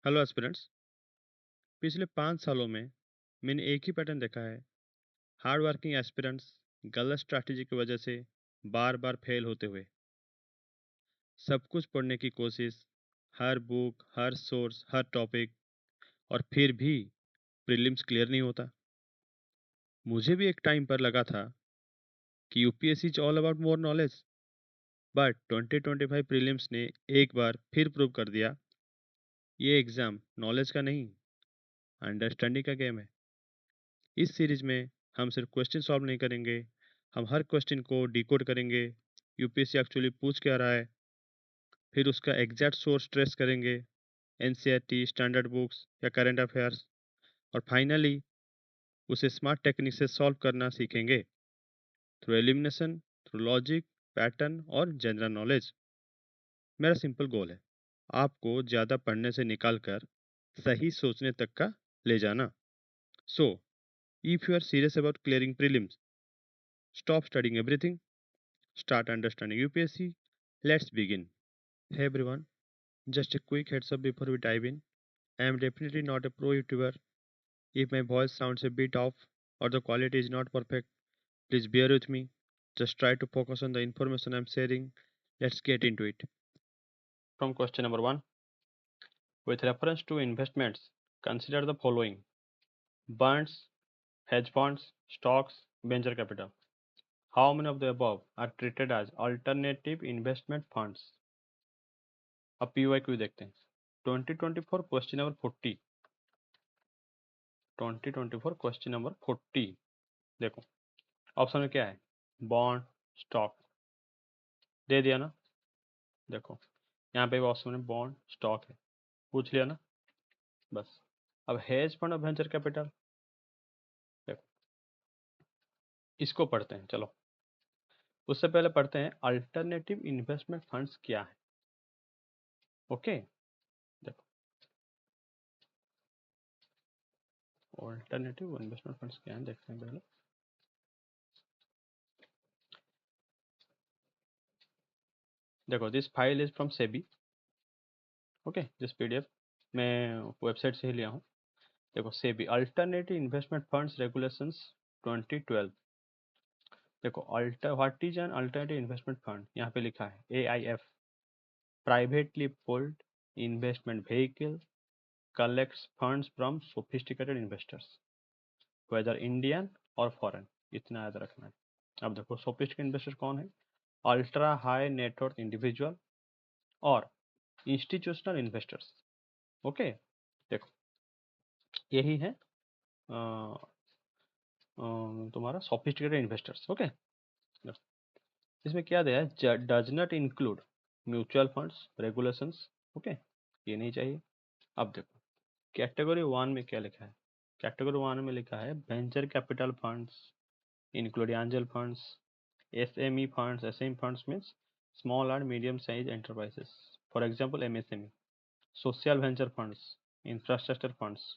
Hello aspirants. पिछले 5 सालों में मैंने एक ही पैटर्न देखा है। हार्ड वर्किंग एस्पिरेंट्स गलत स्ट्रैटेजी की वजह से बार बार फेल होते हुए। सब कुछ पढ़ने की कोशिश, हर बुक, हर सोर्स, हर टॉपिक, और फिर भी प्रीलिम्स क्लियर नहीं होता। मुझे भी एक टाइम पर लगा था कि UPSC is all about more knowledge, but 2025 prelims ने एक बार फिर प्रूव कर दिया ये एग्ज़ाम नॉलेज का नहीं, अंडरस्टैंडिंग का गेम है। इस सीरीज में हम सिर्फ क्वेश्चन सॉल्व नहीं करेंगे, हम हर क्वेश्चन को डिकोड करेंगे। यूपीएससी एक्चुअली पूछ क्या रहा है, फिर उसका एग्जैक्ट सोर्स ट्रेस करेंगे, एनसीईआरटी, स्टैंडर्ड बुक्स या करंट अफेयर्स, और फाइनली उसे स्मार्ट टेक्निक से सॉल्व करना सीखेंगे through elimination, through logic, pattern और जनरल नॉलेज। मेरा सिंपल गोल है आपको ज़्यादा पढ़ने से निकाल कर सही सोचने तक का ले जाना। So if you are serious about clearing prelims, stop studying everything, start understanding UPSC. Let's begin. Hey everyone, just a quick heads up before we dive in. I am definitely not a pro YouTuber. If my voice sounds a bit off or the quality is not perfect, please bear with me. Just try to focus on the information I'm sharing. Let's get into it. From question number 1, with reference to investments, consider the following: bonds, hedge funds, stocks, venture capital. How many of the above are treated as alternative investment funds? अब PYQ देखते हैं। 2024 question number 40, 2024 question number 40। देखो option में क्या है, bond, stock, दे दिया ना। देखो यहाँ पे ऑप्शन में बॉन्ड स्टॉक है, पूछ लिया ना बस। अब हेज फंड और वेंचर कैपिटल, देखो इसको पढ़ते हैं। चलो उससे पहले पढ़ते हैं अल्टरनेटिव इन्वेस्टमेंट फंड्स क्या है। ओके, देखो अल्टरनेटिव इन्वेस्टमेंट फंड्स क्या है देखते हैं पहले। देखो this file is from SEBI. Okay, this PDF मैं वेबसाइट से ही लिया हूँ। देखो SEBI alternative investment funds regulations 2012। देखो what is an alternative investment fund, यहाँ पे लिखा है AIF, privately pooled investment vehicle, collects funds from sophisticated investors whether Indian और फॉरेन। इतना याद रखना है। अब देखो सोफिस्टिकेटेड इन्वेस्टर कौन है, अल्ट्रा हाई नेटवर्थ इंडिविजुअल और इंस्टीट्यूशनल इन्वेस्टर्स। ओके, देखो यही है तुम्हारा सोफिस्टिकेटेड इन्वेस्टर्स। ओके, इसमें क्या दिया है, does not include mutual funds regulations. Okay, ये नहीं चाहिए। अब देखो कैटेगरी 1 में क्या लिखा है, कैटेगरी 1 में लिखा है venture capital funds include angel funds, SME funds. SME funds means small and medium size enterprises, for example MSME। Social venture funds, infrastructure funds.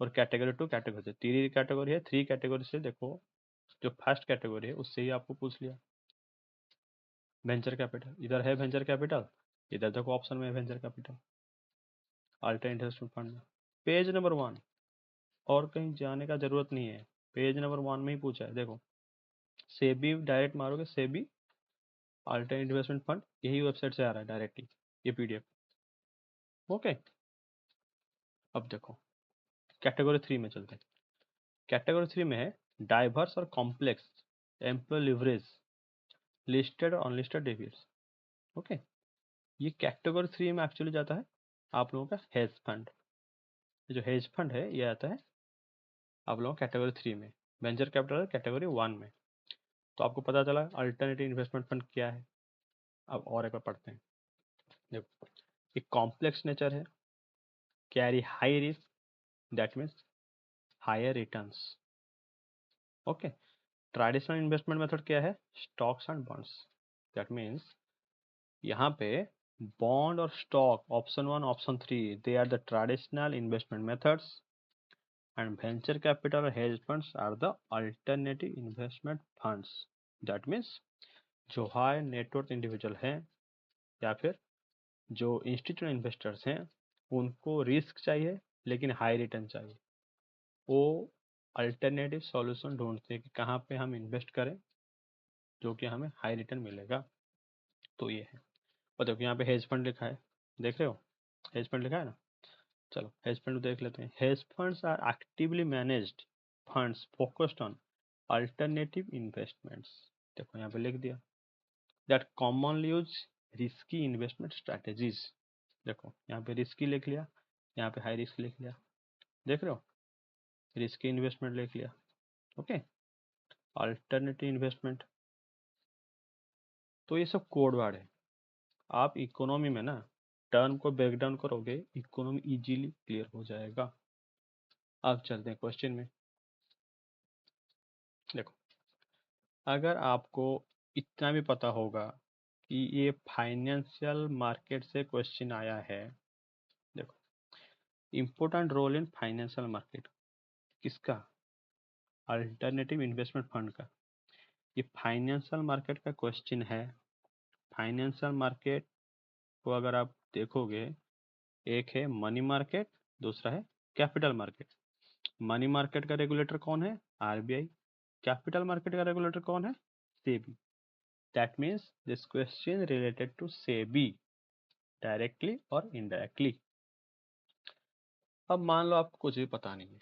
और कैटेगरी 2, कैटेगरी 3 कैटेगरी है। 3 कैटेगरी से देखो जो फर्स्ट कैटेगरी है उससे ही आपको पूछ लिया। वेंचर कैपिटल, इधर है वेंचर कैपिटल, इधर देखो ऑप्शन में है venture capital alternative investment fund में। पेज नंबर 1, और कहीं जाने का जरूरत नहीं है, पेज नंबर 1 में ही पूछा है। देखो सेबी डायरेक्ट मारोगे, सेबी अल्टरनेटिव इन्वेस्टमेंट फंड, यही वेबसाइट से आ रहा है डायरेक्टली ये पीडीएफ। ओके, अब देखो कैटेगरी 3 में चलते हैं। कैटेगरी 3 में है डाइवर्स और कॉम्प्लेक्स एम्प्लॉय लिवरेज लिस्टेड और अनलिस्टेड डेविएट्स। ओके, ये कैटेगरी 3 में एक्चुअली जाता है आप लोगों का हेज फंड। जो हेज फंड है ये आता है आप लोगों कैटेगरी 3 में, वेंचर कैपिटल कैटेगरी 1 में। तो आपको पता चला अल्टरनेटिव इन्वेस्टमेंट फंड क्या है। अब और एक बार पढ़ते हैं। देखो एक कॉम्प्लेक्स नेचर है, carry high risk, that means higher returns. Okay, traditional investment method क्या है, stocks and bonds, that means यहाँ पे बॉन्ड और stock option 1 option 3 they are the traditional investment methods and venture capital or hedge funds are the alternative investment funds. That means जो high net worth individual हैं या फिर जो institutional investors हैं उनको रिस्क चाहिए लेकिन हाई रिटर्न चाहिए। वो अल्टरनेटिव सॉल्यूशन ढूंढते हैं कि कहाँ पे हम इन्वेस्ट करें जो कि हमें हाई रिटर्न मिलेगा। तो ये है। और देखो यहाँ पे हेज फंड लिखा है, देख रहे हो, हेज फंड लिखा है ना। चलो हेज फंड देख लेते हैं। Hedge funds are actively managed funds focused on alternative investments. देखो यहाँ पे लिख दिया, that commonly use risky investment strategies. देखो यहाँ पे रिस्की लिख लिया, यहाँ पे हाई रिस्क लिख लिया, देख रहे हो, रिस्की इन्वेस्टमेंट लिख लिया। ओके, अल्टरनेटिव इन्वेस्टमेंट, तो ये सब कोड वर्ड है। आप इकोनॉमी में ना टर्म को ब्रेक डाउन करोगे, इकोनॉमी इजीली क्लियर हो जाएगा। अब चलते हैं क्वेश्चन में। देखो, अगर आपको इतना भी पता होगा कि ये फाइनेंशियल मार्केट से क्वेश्चन आया है। देखो, important role in financial market किसका? अल्टरनेटिव इन्वेस्टमेंट फंड का। ये फाइनेंशियल मार्केट का क्वेश्चन है। फाइनेंशियल मार्केट को अगर आप देखोगे, एक है मनी मार्केट, दूसरा है कैपिटल मार्केट। मनी मार्केट का रेगुलेटर कौन है? आरबीआई। कैपिटल मार्केट का रेगुलेटर कौन है? SEBI. That means this question related to SEBI directly और इनडायरेक्टली। अब मान लो आपको कुछ भी पता नहीं है,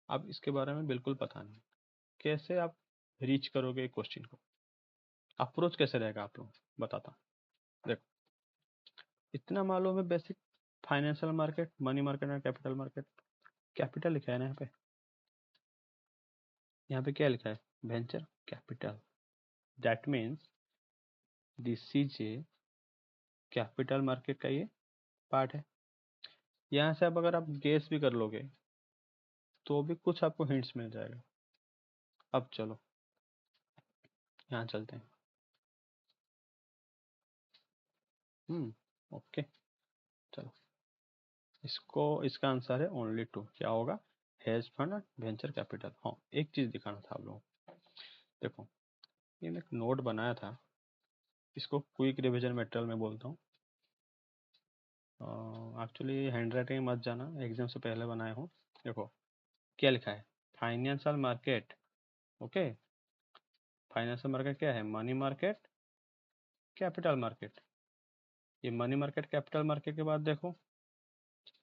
अब इसके बारे में बिल्कुल पता नहीं, कैसे आप रीच करोगे क्वेश्चन को? अप्रोच कैसे रहेगा आप लोग, बताता हूँ। देखो, इतना मालूम है basic, financial market, money market और कैपिटल मार्केट। कैपिटल लिखा है ना यहाँ पे, यहाँ पे क्या लिखा है? Venture capital. That means this is a capital market का ये पार्ट है। यहाँ से अब अगर आप गेस भी कर लोगे तो भी कुछ आपको हिंट्स मिल जाएगा। अब चलो यहाँ चलते हैं। ओके, चलो, इसको, इसका आंसर है ओनली टू। क्या होगा? हेज फंड और वेंचर कैपिटल। हाँ, एक चीज दिखाना था आप लोगों को। देखो, ये मैं एक नोट बनाया था, इसको क्विक रिवीजन मटेरियल में बोलता हूँ। एक्चुअली हैंड राइटिंग मत जाना, एग्जाम से पहले बनाया हूँ। देखो क्या लिखा है, financial market. Okay, financial market क्या है? Money market, capital market. ये मनी मार्केट कैपिटल मार्केट के बाद देखो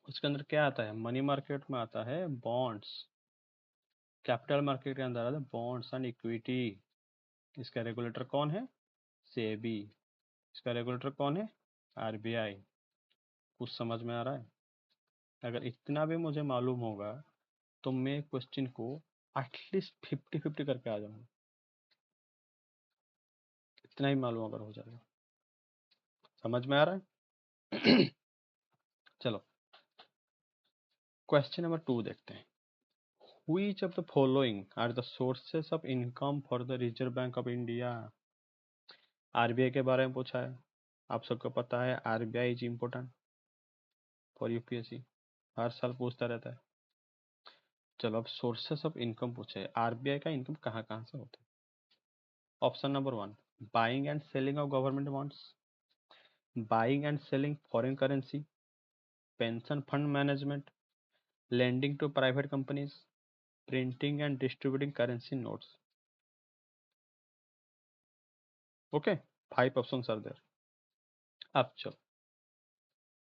उसके अंदर क्या आता है? मनी मार्केट में आता है बॉन्ड्स, कैपिटल मार्केट के अंदर आता है बॉन्ड्स एंड इक्विटी। इसका रेगुलेटर कौन है? सेबी। इसका रेगुलेटर कौन है? आरबीआई। कुछ समझ में आ रहा है? अगर इतना भी मुझे मालूम होगा तो मैं क्वेश्चन को एटलीस्ट 50-50 करके आ जाऊंगा। इतना ही मालूम अगर हो जाएगा। समझ में आ रहा है? चलो क्वेश्चन नंबर 2 देखते हैं। Which of the following are the sources of income for the Reserve Bank of India? RBI के बारे में पूछा है। आप सबको पता है RBI is important for UPSC, हर साल पूछता रहता है। चलो अब सोर्सेस ऑफ इनकम पूछे, आरबीआई का इनकम कहाँ कहाँ से होता है? Option number 1, buying and selling of government bonds, buying and selling foreign currency, pension fund management, lending to private companies, printing and distributing currency notes. Okay, 5 options are there. अब चलो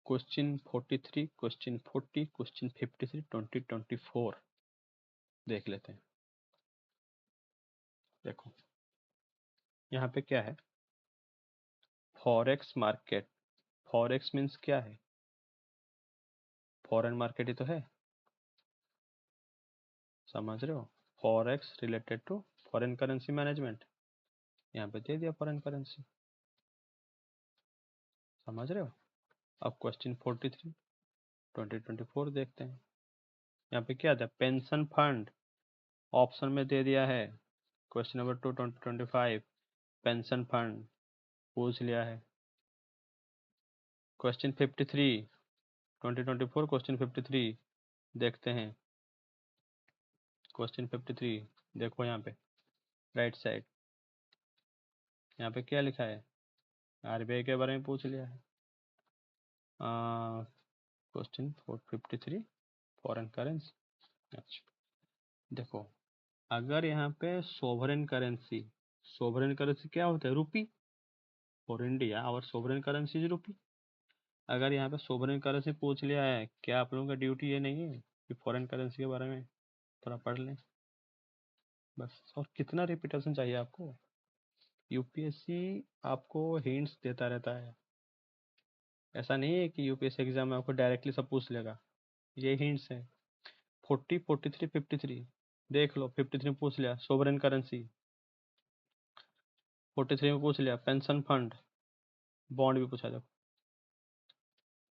question 43, question 40, question 53, 2024 देख लेते हैं। देखो यहाँ पे क्या है? Forex market. फॉरेक्स मीन्स क्या है? फॉरेन मार्केट ही तो है, समझ रहे हो? Forex related to foreign currency management. यहाँ पे दे दिया फॉरेन करेंसी, समझ रहे हो? अब क्वेश्चन 43, 2024 देखते हैं। यहाँ पे क्या था? पेंशन फंड ऑप्शन में दे दिया है। क्वेश्चन नंबर 2, 2025 पेंशन फंड पूछ लिया है। क्वेश्चन 53, 2024 क्वेश्चन 53 देखते हैं। क्वेश्चन 53 देखो यहाँ पे राइट साइड, यहाँ पे क्या लिखा है? आरबीआई के बारे में पूछ लिया है। Question 453 foreign currency. अच्छा देखो, अगर यहाँ पे सोवरेन करेंसी क्या होता है? रुपी। फॉर इंडिया और सोवरेन करेंसी इज रुपी। अगर यहाँ पे सोवरेन करेंसी पूछ लिया है, क्या आप लोगों का ड्यूटी ये नहीं है कि फॉरेन करेंसी के बारे में थोड़ा पढ़ लें बस? और कितना रिपीटेशन चाहिए आपको? यूपीएससी आपको हिंट्स देता रहता है। ऐसा नहीं है कि यूपीएससी एग्जाम में आपको डायरेक्टली सब पूछ लेगा, ये हिंट्स है। 40, 43, 53 देख लो। 53 में पूछ लिया सोवरेन करेंसी, 43 में पूछ लिया पेंशन फंड, बॉन्ड भी पूछा। देखो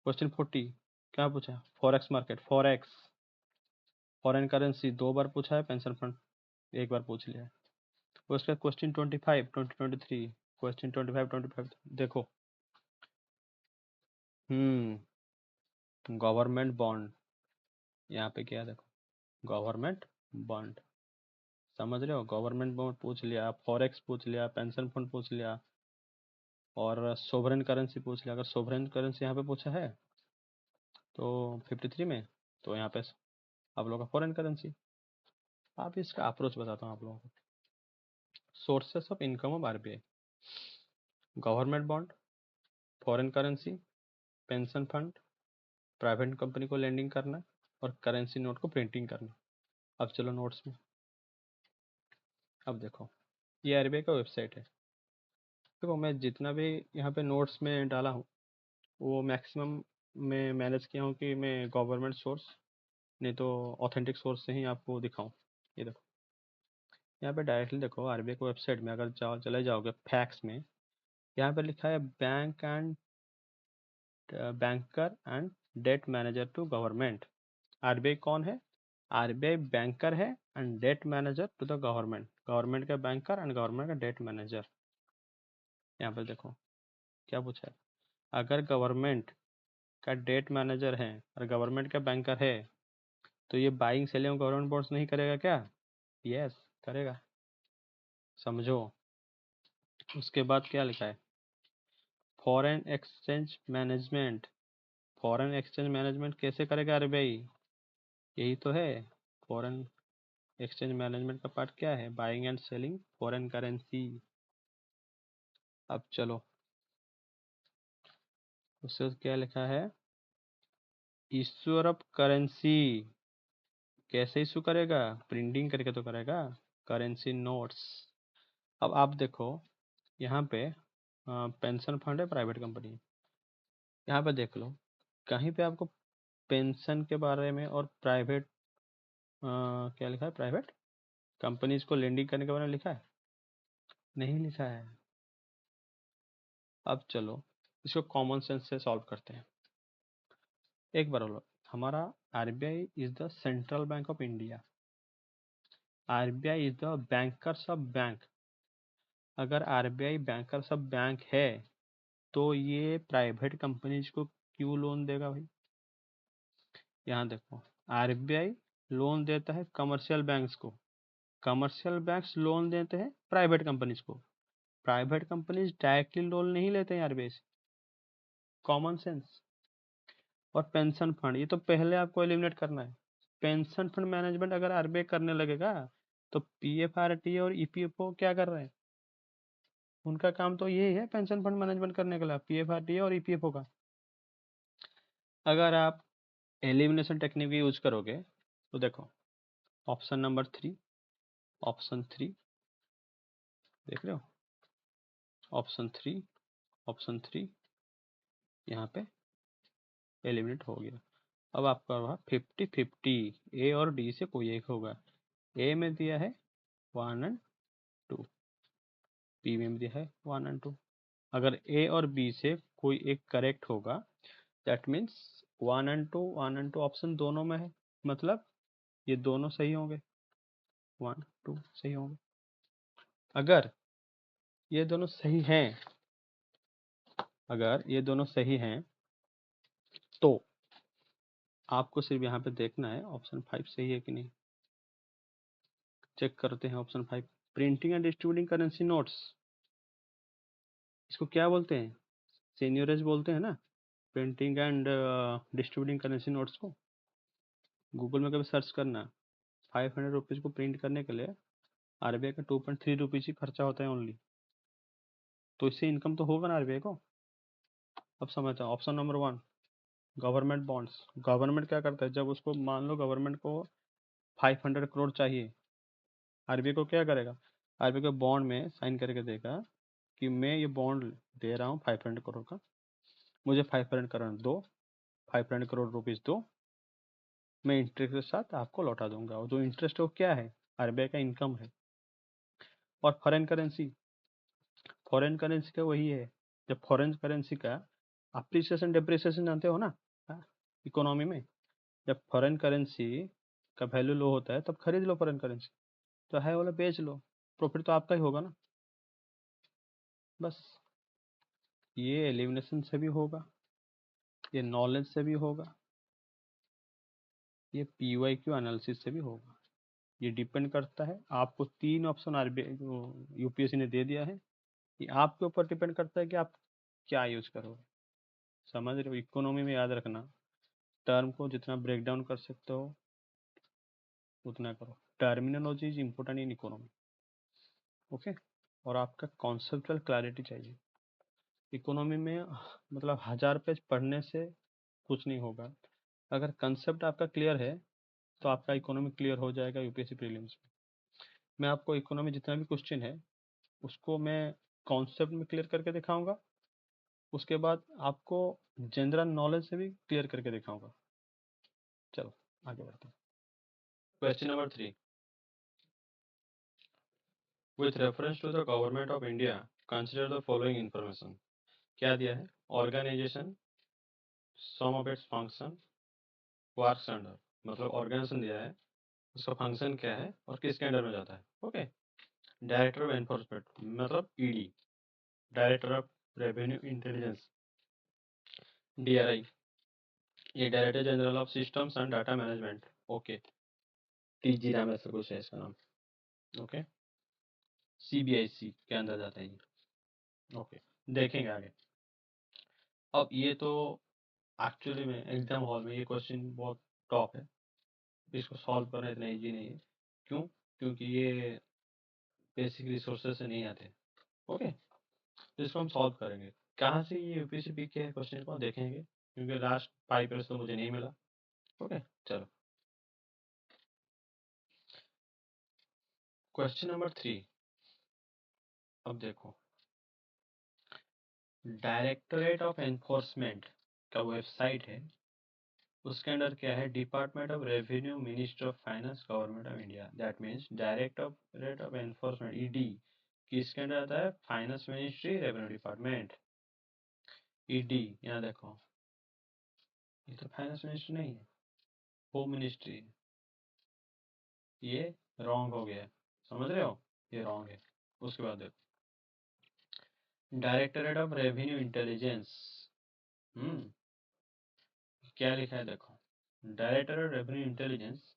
क्वेश्चन 40 क्या पूछा? फॉरेक्स मार्केट, फॉरेन करेंसी 2 बार पूछा है, पेंशन फंड 1 बार पूछ लिया है। उसका क्वेश्चन 25, 2023, क्वेश्चन 25 देखो, गवर्नमेंट बॉन्ड, यहाँ पे क्या है देखो, गवर्नमेंट बॉन्ड। समझ रहे हो? गवर्नमेंट बॉन्ड पूछ लिया, फॉरेक्स पूछ लिया, पेंशन फंड पूछ लिया और सोवरेन करेंसी पूछ लिया। अगर सोवरेन करेंसी यहाँ पे पूछा है तो 53 में, तो यहाँ पे आप लोगों का फॉरेन करेंसी। आप इसका अप्रोच बताता हूँ आप लोगों को। Sources of income of RBI: government bond, foreign currency, pension fund, private company को लेंडिंग करना और करेंसी नोट को प्रिंटिंग करना। अब चलो नोट्स में। अब देखो, ये आरबीआई का वेबसाइट है। देखो मैं जितना भी यहाँ पे नोट्स में डाला हूँ वो मैक्सिमम मैं मैनेज किया हूँ कि मैं गवर्नमेंट सोर्स नहीं तो ऑथेंटिक सोर्स से ही आपको दिखाऊं। ये देखो, यहाँ पे डायरेक्टली देखो आरबीआई की वेबसाइट में अगर चले जाओगे फैक्स में, यहाँ पे लिखा है banker and debt manager to government. RBI कौन है? आरबीआई बैंकर है and debt manager to the government. Government का बैंकर एंड गवर्नमेंट का डेट मैनेजर। यहाँ पे देखो क्या पूछा है, अगर गवर्नमेंट का डेट मैनेजर है और गवर्नमेंट का बैंकर है तो ये बाइंग सेलिंग गवर्नमेंट बॉन्ड्स नहीं करेगा क्या? यस करेगा, समझो। उसके बाद क्या लिखा है? Foreign exchange management. Foreign exchange management कैसे करेगा आरबीआई? यही तो है फॉरेन एक्सचेंज मैनेजमेंट का पार्ट। क्या है? Buying and selling foreign currency. अब चलो, उससे क्या लिखा है? Issuer of currency. कैसे इशू करेगा? प्रिंटिंग करके तो करेगा, करेंसी नोट्स। अब आप देखो यहाँ पे पेंशन फंड है, प्राइवेट कंपनी। यहाँ पे देख लो कहीं पे आपको पेंशन के बारे में और प्राइवेट क्या लिखा है? प्राइवेट कंपनीज को लेंडिंग करने के बारे में लिखा है? नहीं लिखा है। अब चलो इसको कॉमन सेंस से सॉल्व करते हैं। एक बार बोलो, हमारा RBI is the central bank of India. RBI is the bankers of bank. अगर आरबीआई बैंकर्स ऑफ बैंक है तो ये प्राइवेट कंपनीज को क्यों लोन देगा भाई? यहाँ देखो, आरबीआई लोन देता है कमर्शियल बैंक्स को, कमर्शियल बैंक्स लोन देते हैं प्राइवेट कंपनीज को। प्राइवेट कंपनीज डायरेक्टली लोन नहीं लेते हैं आरबीआई से। Common sense. और पेंशन फंड, ये तो पहले आपको एलिमिनेट करना है। पेंशन फंड मैनेजमेंट अगर आरबीआई करने लगेगा तो पीएफआरटी और ईपीएफओ क्या कर रहे हैं? उनका काम तो यही है पेंशन फंड मैनेजमेंट करने के लिए, पीएफआरटी और ईपीएफओ का। अगर आप एलिमिनेशन टेक्निक यूज करोगे तो देखो ऑप्शन नंबर 3, ऑप्शन 3 देख रहे हो, ऑप्शन 3, ऑप्शन 3 यहाँ पे एलिमिनेट हो गया। अब आपका रहा 50-50, ए और डी से कोई एक होगा। ए में दिया है 1 एंड 2, बी में भी दिया है 1 एंड 2। अगर ए और बी से कोई एक करेक्ट होगा that means 1 and 2, 1 and 2 option दोनों में है, मतलब ये दोनों सही होंगे, 1 2 सही होंगे। अगर ये दोनों सही हैं, अगर ये दोनों सही हैं तो आपको सिर्फ यहाँ पे देखना है ऑप्शन 5 सही है कि नहीं। चेक करते हैं option 5, printing and distributing currency notes. इसको क्या बोलते हैं? सीनियरेज बोलते हैं ना। Printing and distributing currency notes को गूगल में कभी सर्च करना, 500 रुपीज़ को प्रिंट करने के लिए आरबीआई का 2.3 रुपीज़ ही खर्चा होता है ओनली। तो इससे इनकम तो होगा ना आरबीआई को। अब समझता हूँ। Option number 1, government bonds. Government क्या करता है, जब उसको मान लो गवर्नमेंट को 500 करोड़ चाहिए, आरबीआई को क्या करेगा, आरबीआई को बॉन्ड में साइन करके देगा कि मैं ये बॉन्ड दे रहा हूँ 500 करोड़ का, मुझे 500 करोड़ दो, 500 करोड़ रुपीज़ दो, मैं इंटरेस्ट के साथ आपको लौटा दूंगा। और जो इंटरेस्ट है वो क्या है, आरबीआई का इनकम है। और फॉरेन करेंसी का वही है, जब फॉरेन करेंसी का अप्रिसिएशन डेप्रिसिएशन जानते हो ना इकोनॉमी में, जब फॉरेन करेंसी का वैल्यू लो होता है तब खरीद लो फॉरेन करेंसी, तो है वाला बेच लो, प्रॉफिट तो आपका ही होगा ना। बस ये एलिमिनेशन से भी होगा, ये नॉलेज से भी होगा, ये PYQ एनालिसिस से भी होगा। ये डिपेंड करता है, आपको 3 ऑप्शन आरबीआई यूपीएससी ने दे दिया है, ये आपके ऊपर डिपेंड करता है कि आप क्या यूज करोगे। समझ रहे हो। इकोनॉमी में याद रखना, टर्म को जितना ब्रेक डाउन कर सकते हो उतना करो। Terminology is important in economy, okay. और आपका कॉन्सेप्चुअल क्लैरिटी चाहिए इकोनॉमी में। मतलब 1000 पेज पढ़ने से कुछ नहीं होगा, अगर कंसेप्ट आपका क्लियर है तो आपका इकोनॉमी क्लियर हो जाएगा यूपीएससी प्रीलिम्स में। मैं आपको इकोनॉमी जितना भी क्वेश्चन है उसको मैं कॉन्सेप्ट में क्लियर करके दिखाऊंगा, उसके बाद आपको जनरल नॉलेज से भी क्लियर करके दिखाऊंगा। चलो आगे बढ़ते हैं। Question number 3, with reference to the government of India consider the following information. क्या दिया है, organization, some of its function, works under. मतलब ऑर्गेनाइजेशन दिया है, उसका फंक्शन क्या है और किसके अंडर में जाता है, ओके। डायरेक्टर ऑफ एनफोर्समेंट मतलब ED, director of revenue intelligence DRI, ये director general of systems and data management, okay. TG Ram ऐसा कुछ है इसका नाम, ओके। CBIC के अंदर जाता है ये, ओके। देखेंगे आगे। अब ये तो एक्चुअली में एग्जाम हॉल में ये क्वेश्चन बहुत टॉप है, इसको सॉल्व करना इतना इजी नहीं है। क्यों, क्योंकि ये बेसिक रिसोर्सेज से नहीं आते, ओके। तो इसको हम सॉल्व करेंगे। कहाँ से ये यूपीएससी पी के क्वेश्चन को देखेंगे, क्योंकि लास्ट 5 ईयर्स तो मुझे नहीं मिला, ओके। चलो क्वेश्चन नंबर 3। अब देखो, डायरेक्टरेट ऑफ एनफोर्समेंट का वेबसाइट है, उसके अंदर क्या है, department of revenue, ministry of finance, government of India. That means directorate of enforcement ED किसके अंदर आता है, finance ministry, revenue department. ED यहाँ देखो, ये तो फाइनेंस मिनिस्ट्री नहीं है, होम मिनिस्ट्री, ये रॉन्ग हो गया, समझ रहे हो, ये रॉन्ग है। उसके बाद देखो, डायरेक्टरेट ऑफ रेवेन्यू इंटेलिजेंस, क्या लिखा है देखो, directorate of revenue intelligence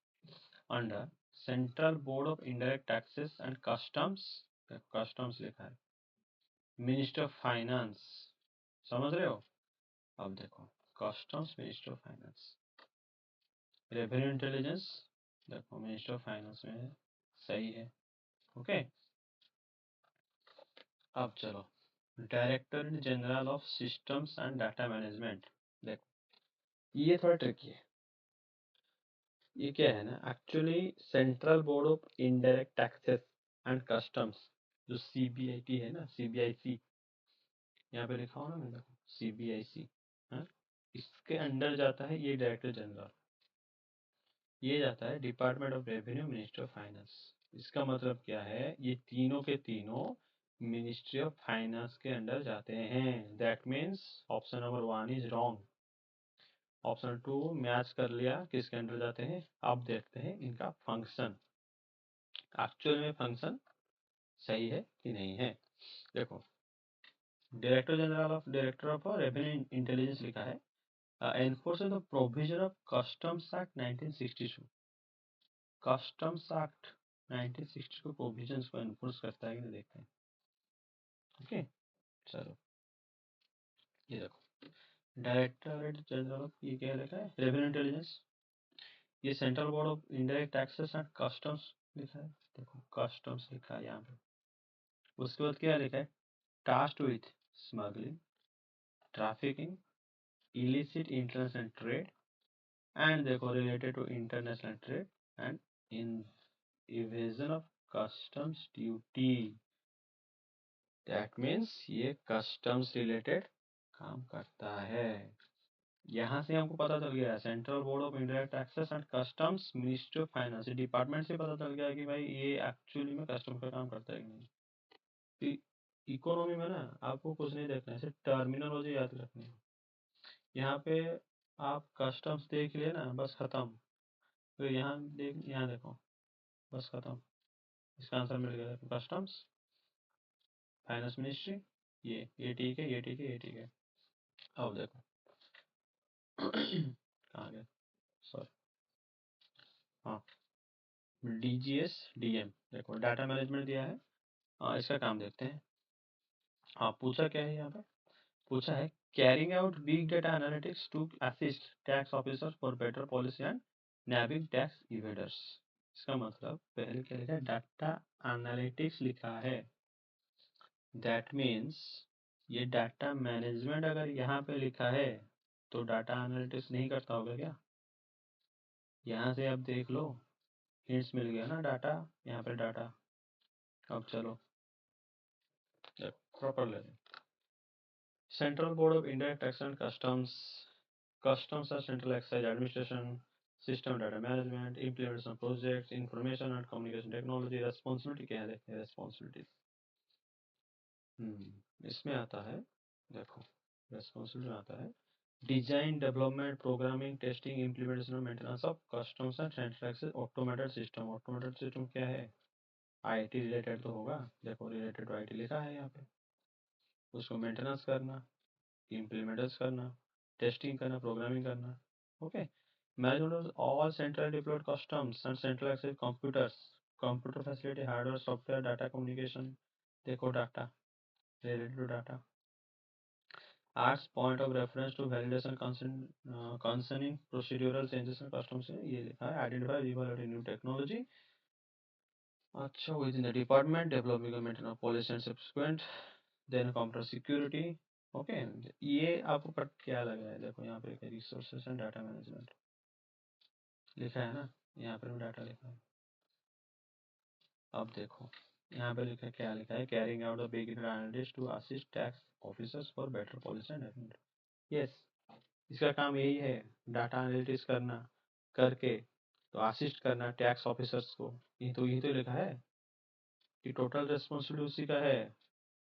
under central board of indirect taxes and customs, customs लिखा है, मिनिस्टर ऑफ फाइनेंस, समझ रहे हो। अब देखो, customs, minister of finance, revenue intelligence, देखो मिनिस्टर ऑफ फाइनेंस में है, सही है, ओके। अब चलो, director general of systems and data management, देखो ये थोड़ा ट्रिकी है। ये क्या है ना, actually central board of indirect taxes and customs, जो CBIT है ना, CBIC, यहाँ पे लिखा हो ना, मैं देखो CBIC, हाँ, इसके अंडर जाता है ये डायरेक्टर जनरल, ये जाता है department of revenue, ministry of finance. इसका मतलब क्या है, ये तीनों के तीनों मिनिस्ट्री ऑफ फाइनेंस के अंडर जाते हैं। That means option number 1 is wrong. Option 2 match कर लिया, किसके अंडर जाते हैं। अब देखते हैं इनका फंक्शन, एक्चुअल में फंक्शन सही है कि नहीं है। देखो, डायरेक्टर ऑफ रेवेन्यू इंटेलिजेंस लिखा है, enforce the provision of customs act 1962। Customs act 1960 को प्रोविजंस को एनफोर्स करता है कि नहीं, देखते हैं, ओके। चलो ये देखो, डायरेक्टरेट जनरल ऑफ, ये क्या लिखा है, रेवेन्यू इंटेलिजेंस। ये central board of indirect taxes and customs लिखा है, देखो कस्टम्स लिखा है यहाँ पे। उसके बाद क्या लिखा है, tasked with smuggling, trafficking, illicit international trade, and देखो related to international trade and in evasion of customs duty। that means ये customs related काम करता है। यहाँ से हमको पता चल गया central board of indirect taxes and customs, ministry of finance, department से पता चल गया कि भाई ये एक्चुअली में कस्टम का काम करता है कि नहीं। इकोनॉमी में ना आपको कुछ नहीं देखना है, सिर्फ टर्मिनोलॉजी याद रखनी है। यहाँ पे आप कस्टम्स देख लिए ना, बस खत्म। तो यहाँ देखो, बस खत्म। इसका आंसर मिल गया, कस्टम्स, फाइनेंस मिनिस्ट्री, ये ठीक है, ये ठीक है, ये ठीक है। अब देखो कहाँ गया, सॉरी, हाँ, डीजीएस डीएम, देखो डाटा मैनेजमेंट दिया है। इसका काम देखते हैं। हाँ, पूछा क्या है यहाँ पे, पूछा है carrying out big data analytics to assist tax officer for better policy and nabbing tax evaders. इसका मतलब पहले क्या लिखा है, डाटा एनालिटिक्स लिखा है। दैट मीन्स ये डाटा मैनेजमेंट अगर यहाँ पे लिखा है तो डाटा एनालिटिक्स नहीं करता होगा क्या। यहाँ से आप देख लो, हिंट्स मिल गया ना, डाटा, यहाँ पे डाटा। अब चलो प्रॉपर ले, central board of indirect tax and customs, customs are central excise administration system, data management, implementation projects, information and communication technology. Responsibility क्या है, देखते हैं रेस्पॉन्सिबिलिटी। इसमें आता है, देखो रेस्पॉन्सिबिलिटी में आता है design, development, programming, testing, implementation और maintenance of customs and central excise automated system. Automated system क्या है, आईटी रिलेटेड तो होगा, देखो रिलेटेड टू आईटी लिखा है यहाँ पे। उसको मेंटेनेंस करना, इम्प्लीमेंटेशन करना, टेस्टिंग करना, प्रोग्रामिंग करना। Okay, management of all central deployed customs and central excise computers, computer facility, hardware, software, data communication, देखो data, related to data. Acts point of reference to validation concerning procedural changes in customs, ये लिखा है identify evaluate new technology। अच्छा, within the department developing a maintain of policy and subsequent, then computer security। Okay, ये आपको cut क्या लगा है, देखो यहाँ पे रिसोर्सेस एंड डाटा मैनेजमेंट लिखा है ना, यहाँ पर भी डाटा लिखा है। अब देखो यहाँ पे लिखा है, क्या लिखा है, carrying out the big data analytics to assist tax officers for better policy and, yes, इसका काम यही है, डाटा एनालिटिक्स करना, करके तो असिस्ट करना टैक्स ऑफिसर्स को। यही तो लिखा है कि टोटल रिस्पॉन्सिबिलिटी उसी का है।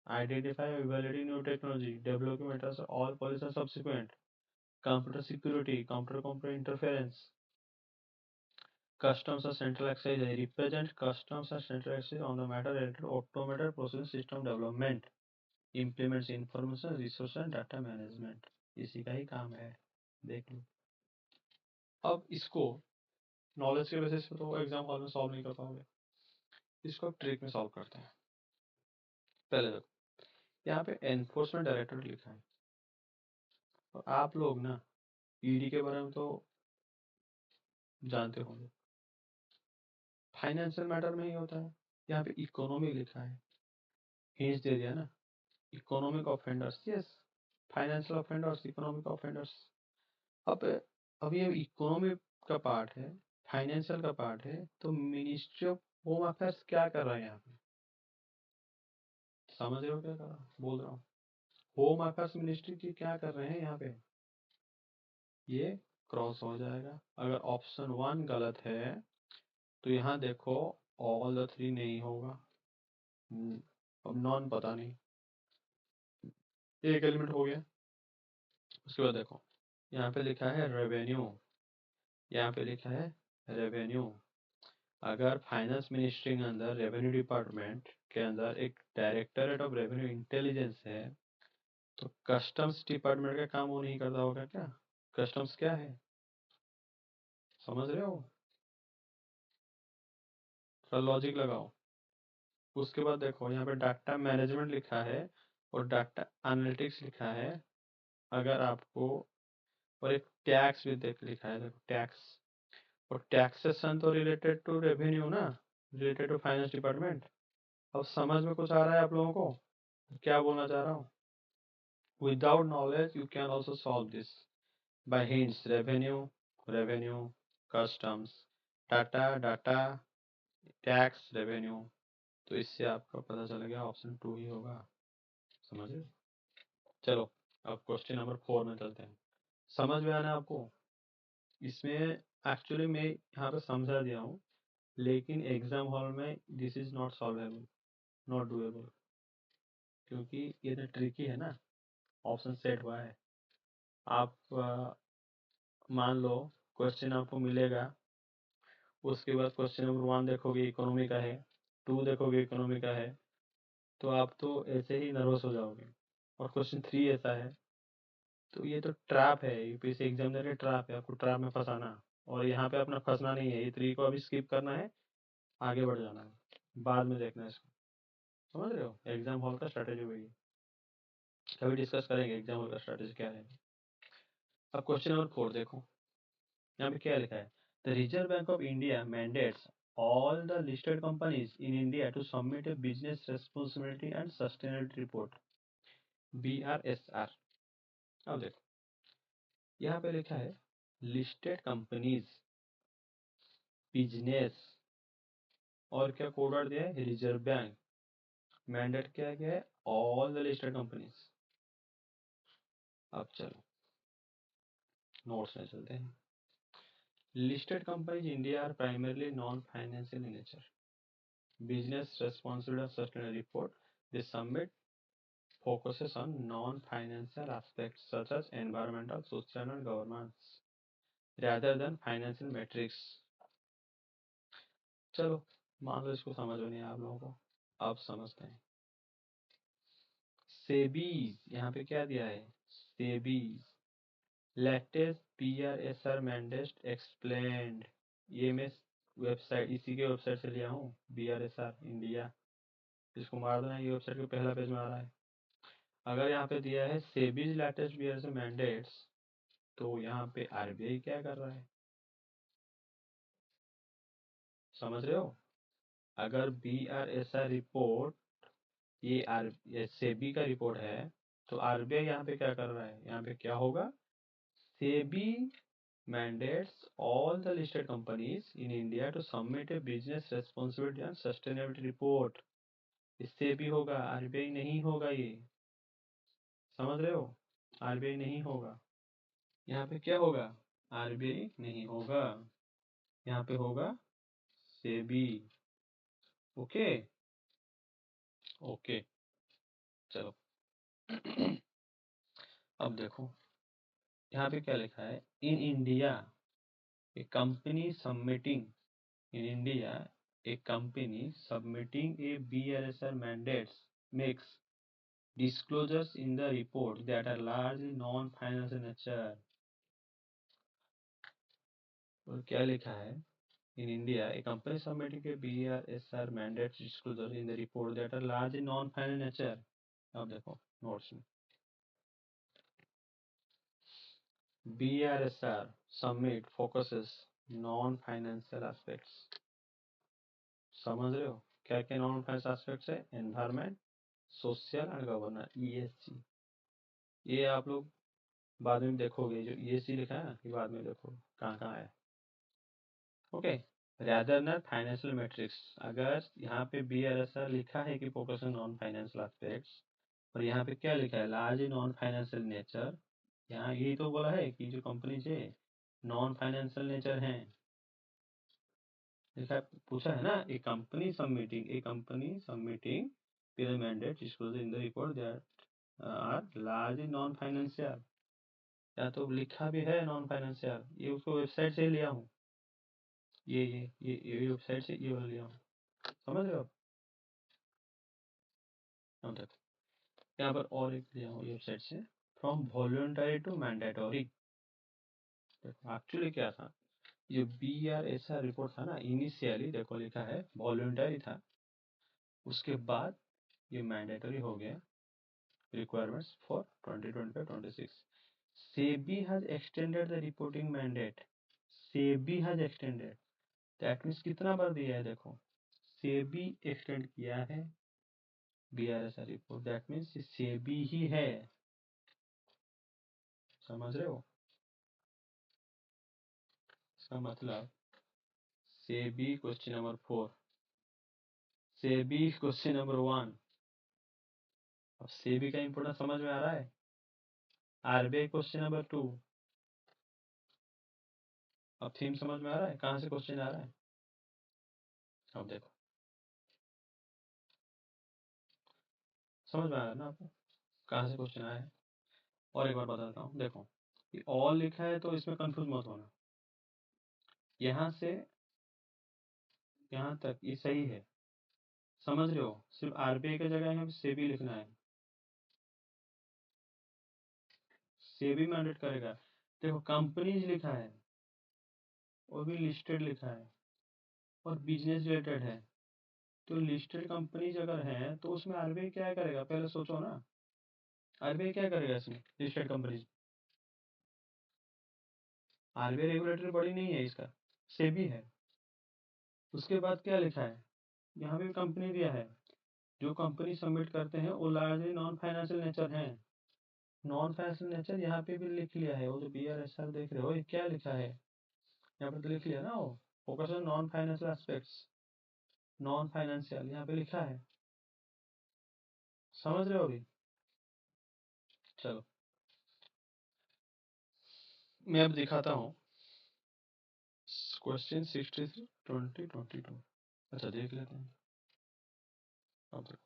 Identify evaluating new technology, developing all policy subsequent, computer security, computer interference, customs or central excise represent customs or central excise on the matter related to automated process system development, implements information resource and data management। इसी का ही काम है, देख लो। अब इसको knowledge के basis पे तो एग्जाम हॉल में सॉल्व नहीं कर पाओगे, इसको अब ट्रिक में सॉल्व करते हैं। पहले देखो, यहाँ पे एनफोर्समेंट डायरेक्टरेट लिखा है, और आप लोग ना ईडी के बारे में तो जानते होंगे, फाइनेंशियल मैटर में ही होता है। यहाँ पे इकोनॉमी लिखा है, हिंट्स दे दिया ना, economic offenders, yes, financial offenders, economic offenders. अब अब ये इकोनॉमिक का पार्ट है, फाइनेंशियल का पार्ट है, तो मिनिस्ट्री ऑफ होम अफेयर्स क्या कर रहा है यहाँ पे, समझ रहे हो क्या कर रहा बोल रहा हूँ। होम अफेयर्स मिनिस्ट्री की क्या कर रहे हैं यहाँ पे, ये क्रॉस हो जाएगा। अगर ऑप्शन 1 गलत है तो यहाँ देखो ऑल द 3 नहीं होगा। अब नॉन पता नहीं, एक एलिमेंट हो गया। उसके बाद देखो यहाँ पे लिखा है रेवेन्यू, यहाँ पे लिखा है रेवेन्यू। अगर फाइनेंस मिनिस्ट्री के अंदर रेवेन्यू डिपार्टमेंट के अंदर एक डायरेक्टरेट ऑफ रेवेन्यू इंटेलिजेंस है, तो कस्टम्स डिपार्टमेंट का काम वो नहीं करता होगा क्या। कस्टम्स क्या है, समझ रहे हो, थोड़ा लॉजिक लगाओ। उसके बाद देखो यहाँ पे डाटा मैनेजमेंट लिखा है और डाटा एनालिटिक्स लिखा है, अगर आपको, और एक टैक्स भी देख लिखा है, देखो टैक्स, और टैक्सेशन तो रिलेटेड टू रेवेन्यू ना, रिलेटेड टू फाइनेंस डिपार्टमेंट। अब समझ में कुछ आ रहा है आप लोगों को क्या बोलना चाह रहा हूँ? Without knowledge you can also solve this by hints. Revenue, revenue, customs, data, data, tax, revenue. तो इससे आपका पता चल गया ऑप्शन 2 ही होगा। समझे? चलो अब क्वेश्चन नंबर 4 में चलते हैं। समझ में आना आपको? इसमें एक्चुअली मैं यहाँ पे समझा दिया हूँ, लेकिन एग्जाम हॉल में this is not solvable, not doable, क्योंकि ये तो ट्रिकी है ना। ऑप्शन सेट हुआ है। आप मान लो क्वेश्चन आपको मिलेगा, उसके बाद क्वेश्चन नंबर 1 देखोगे इकोनॉमी का है, 2 देखोगे इकोनॉमी का है, तो आप तो ऐसे ही नर्वस हो जाओगे। और क्वेश्चन 3 ऐसा है, तो ये तो ट्रैप है, यूपीएससी एग्जामिनर ट्रैप है, आपको ट्रैप में फंसाना। और यहाँ पे अपना फंसना नहीं है, ये 3 को अभी स्किप करना है, आगे बढ़ जाना है, बाद में देखना है इसको। समझ रहे हो? एग्जाम हॉल का स्ट्रेटेजी वही है। कभी डिस्कस करेंगे एग्जाम हॉल का स्ट्रेटेजी क्या है। अब क्वेश्चन नंबर 4 देखो, यहाँ पे क्या लिखा है? The reserve bank of India mandates all the listed companies in India to submit a business responsibility and sustainability report, BRSR। अब देखो यहाँ पे लिखा है लिस्टेड कंपनीज, बिजनेस, और क्या कोड वर्ड दिया है? Reserve bank. मैंडेट क्या क्या है? All the listed companies. अब चलो नोट्स में चलते हैं। Listed companies India are primarily non financial in nature, business responsibility and sustainability report they submit focuses on non-financial aspects such as environmental, social and governance rather than financial metrics। चलो मान लो इसको समझ में नहीं आया आप लोगों को, अब समझते हैं। सेबीज, यहाँ पे क्या दिया है? SEBI's latest बीआरएसआर mandate explained. ये मैं वेबसाइट, इसी के वेबसाइट से लिया हूँ, बीआरएसआर इंडिया। इसको मार देना, ये वेबसाइट के पहला पेज में आ रहा है। अगर यहाँ पे दिया है सेबीज लेटेस्ट बीआरएसआर मैंडेट्स, तो यहाँ पे आरबीआई क्या कर रहा है? समझ रहे हो? अगर बीआरएसआर रिपोर्ट, ये सेबी का रिपोर्ट है, तो आरबीआई यहाँ पे क्या कर रहा है? यहाँ पे क्या होगा? SEBI mandates all the listed companies in India to submit a business responsibility and sustainability report। इससे भी होगा, आरबीआई नहीं होगा ये। समझ रहे हो? आरबीआई नहीं होगा। यहाँ पे क्या होगा? आरबीआई नहीं होगा, यहाँ पे होगा सेबी। ओके ओके चलो अब देखो यहाँ पे क्या लिखा है? In India A company submitting, in India, a company submitting a BRSR mandates makes disclosures in the report that are largely non-financial nature। और क्या लिखा है? In India, a company submitting a BRSR mandates disclosures in the report that are largely non-financial nature। अब देखो notes में, BRSR submit focuses non-financial aspects। समझ रहे हो क्या क्या नॉन फाइनेंशियल एस्पेक्ट्स है? Environment, social and governance, ESG. ये आप लोग बाद में देखोगे, जो ईएसजी लिखा है ना, ये बाद में देखो कहाँ कहाँ है। Okay, rather than financial matrix. अगर यहाँ पे बीआरएसआर लिखा है कि focus on non financial aspects, और यहाँ पे क्या लिखा है? Large non financial nature. यहाँ यही तो बोला है कि जो कंपनी है नॉन फाइनेंशियल नेचर है। लिखा पूछा है ना, a company submitting mandate disclosure in the report that are large non financial. या तो लिखा भी है नॉन फाइनेंशियल, ये उसको वेबसाइट से ही लिया हूँ, ये वेबसाइट से ये वाला लिया हूँ। समझ रहे हो? अब देखो यहाँ पर और एक लिया हूँ वेबसाइट से, फ्रॉम वॉलंटरी टू मैंडेटरी। देखो एक्चुअली क्या था, ये बीआरएसआर रिपोर्ट था ना, इनिशियली देखो लिखा है वॉलंटरी था, उसके बाद ये मैंडेटरी हो गया, requirements for 2025-26। SEBI has extended the reporting mandate. SEBI has extended. That means कितना बार दिया है देखो, SEBI extend किया है BRSR report, that means SEBI ही है, समझ रहे हो? इसका मतलब SEBI question number 4, SEBI question number 1। अब SEBI का इंपोर्टेंस समझ में आ रहा है। RBI question number 2। अब थीम समझ में आ रहा है, कहाँ से क्वेश्चन आ रहा है। अब देखो, समझ में आ रहा है ना आपको कहाँ से क्वेश्चन आया है। और एक बार बताता हूँ, देखो ये ऑल लिखा है तो इसमें कंफ्यूज मत होना, यहाँ से यहाँ तक ये सही है, समझ रहे हो? सिर्फ आरबीआई की जगह यहाँ पे सेबी लिखना है, सेबी मैंडेट करेगा। देखो कंपनीज लिखा है, वो भी लिस्टेड लिखा है और बिजनेस रिलेटेड है, तो लिस्टेड कंपनीज अगर हैं तो उसमें आरबीआई क्या करेगा, पहले सोचो ना, आरबीआई क्या करेगा इसमें listed companies. RBI regulatory body नहीं है इसका, सेबी है। उसके बाद क्या लिखा है, यहाँ पे कंपनी दिया है, जो कंपनी सबमिट करते हैं वो लार्जली नॉन फाइनेंशियल नेचर हैं। नॉन फाइनेंशियल नेचर यहाँ पे भी लिख लिया है, वो जो BRSR देख रहे हो ये क्या लिखा है, यहाँ पे तो लिख लिया ना, वो focus on non financial aspects, non financial यहाँ पे लिखा है, समझ रहे हो अभी। चलो मैं अब दिखाता हूँ क्वेश्चन 63 2022। अच्छा देख लेते हैं। अब देखो,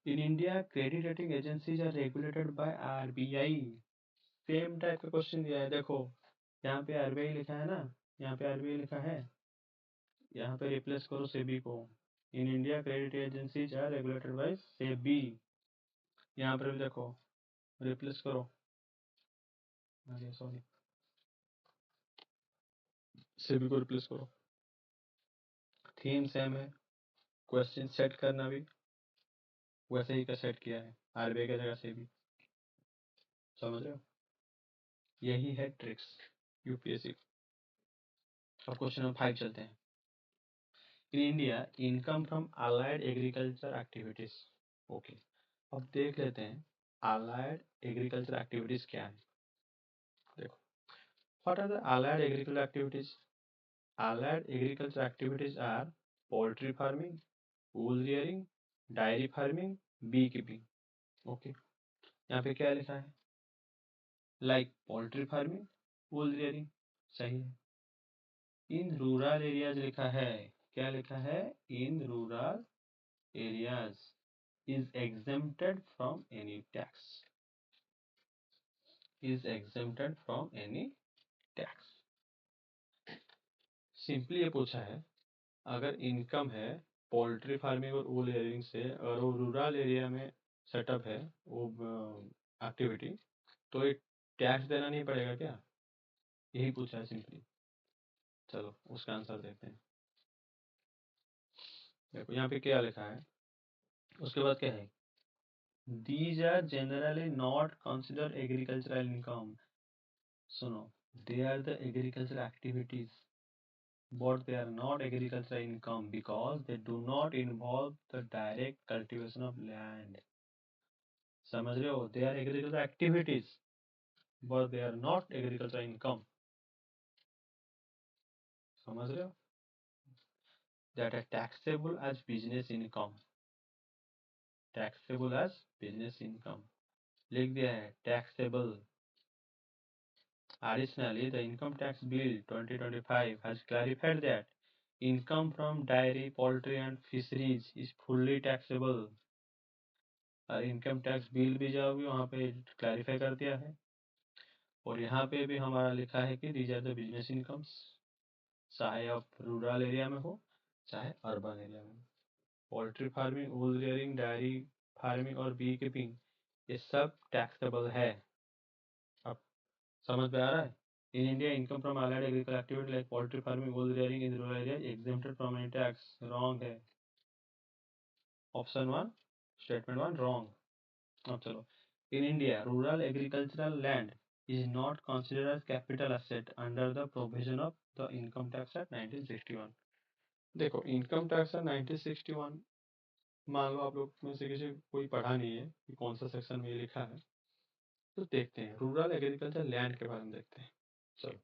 in India credit rating agencies are regulated by RBI. Same type का क्वेश्चन दिया है, देखो यहाँ पे आरबीआई लिखा है ना, यहाँ पे आरबीआई लिखा है, यहाँ पे रिप्लेस करो सेबी को। In India credit agencies are regulated by SEBI, यहाँ पर भी देखो रिप्लेस करो, अरे सॉरी, सेबी को रिप्लेस करो। थीम सेम है, क्वेश्चन सेट करना भी वैसे ही का सेट किया है, आरबीआई की जगह सेबी, समझ रहे हो? यही है ट्रिक्स यूपीएससी। अब क्वेश्चन नंबर 5 चलते हैं। In India income from allied agriculture activities. Okay, अब देख लेते हैं अलाइड एग्रीकल्चर एक्टिविटीज क्या है। देखो, what are the allied agriculture activities? Allied agriculture activities are poultry farming, wool rearing, dairy farming, beekeeping. Okay, यहाँ पे क्या लिखा है? Like poultry farming, wool rearing, सही है। In rural areas लिखा है, क्या लिखा है? In rural areas is exempted from any tax. Is exempted from any tax. Simply ये पूछा है, अगर इनकम है पोल्ट्री फार्मिंग और वूल रियरिंग से, अगर वो रूरल एरिया में सेटअप है वो एक्टिविटी, तो ये टैक्स देना नहीं पड़ेगा क्या? यही पूछा है सिंपली। चलो उसका आंसर देखते हैं। देखो यहाँ पे क्या लिखा है, उसके बाद क्या है, these are generally not consider agricultural income. सुनो, they are the agriculture activities but they are not agricultural income because they do not involve the direct cultivation of land. समझ रहे हो? They are agricultural activities but they are not agricultural income. समझ रहे हो? That are taxable as business income. Taxable as business income. लिख दिया है taxable. Additionally, the Income Tax Bill 2025 has clarified that income from dairy, poultry and fisheries is fully taxable. Income tax bill भी जाओगे वहाँ पे clarify कर दिया है, और यहाँ पे भी हमारा लिखा है कि these are the business incomes, चाहे आप रूरल एरिया में हो चाहे अर्बन एरिया में। Poultry farming, wool rearing, dairy farming और बी कीपिंग ये सब टैक्सेबल है। अब समझ में आ रहा है? In India income from allied agriculture activity like poultry farming, wool rearing in rural area exempted from any tax. Wrong है, ऑप्शन 1 स्टेटमेंट 1 रॉन्ग। अब चलो In India, rural agricultural land is not considered as capital asset under the provision of the Income Tax Act 1961. देखो income tax है 1961, मान लो आप लोग में से किसी कोई पढ़ा नहीं है कि कौन सा सेक्शन में ये लिखा है, तो देखते हैं रूरल एग्रीकल्चर लैंड के बारे में देखते हैं। चलो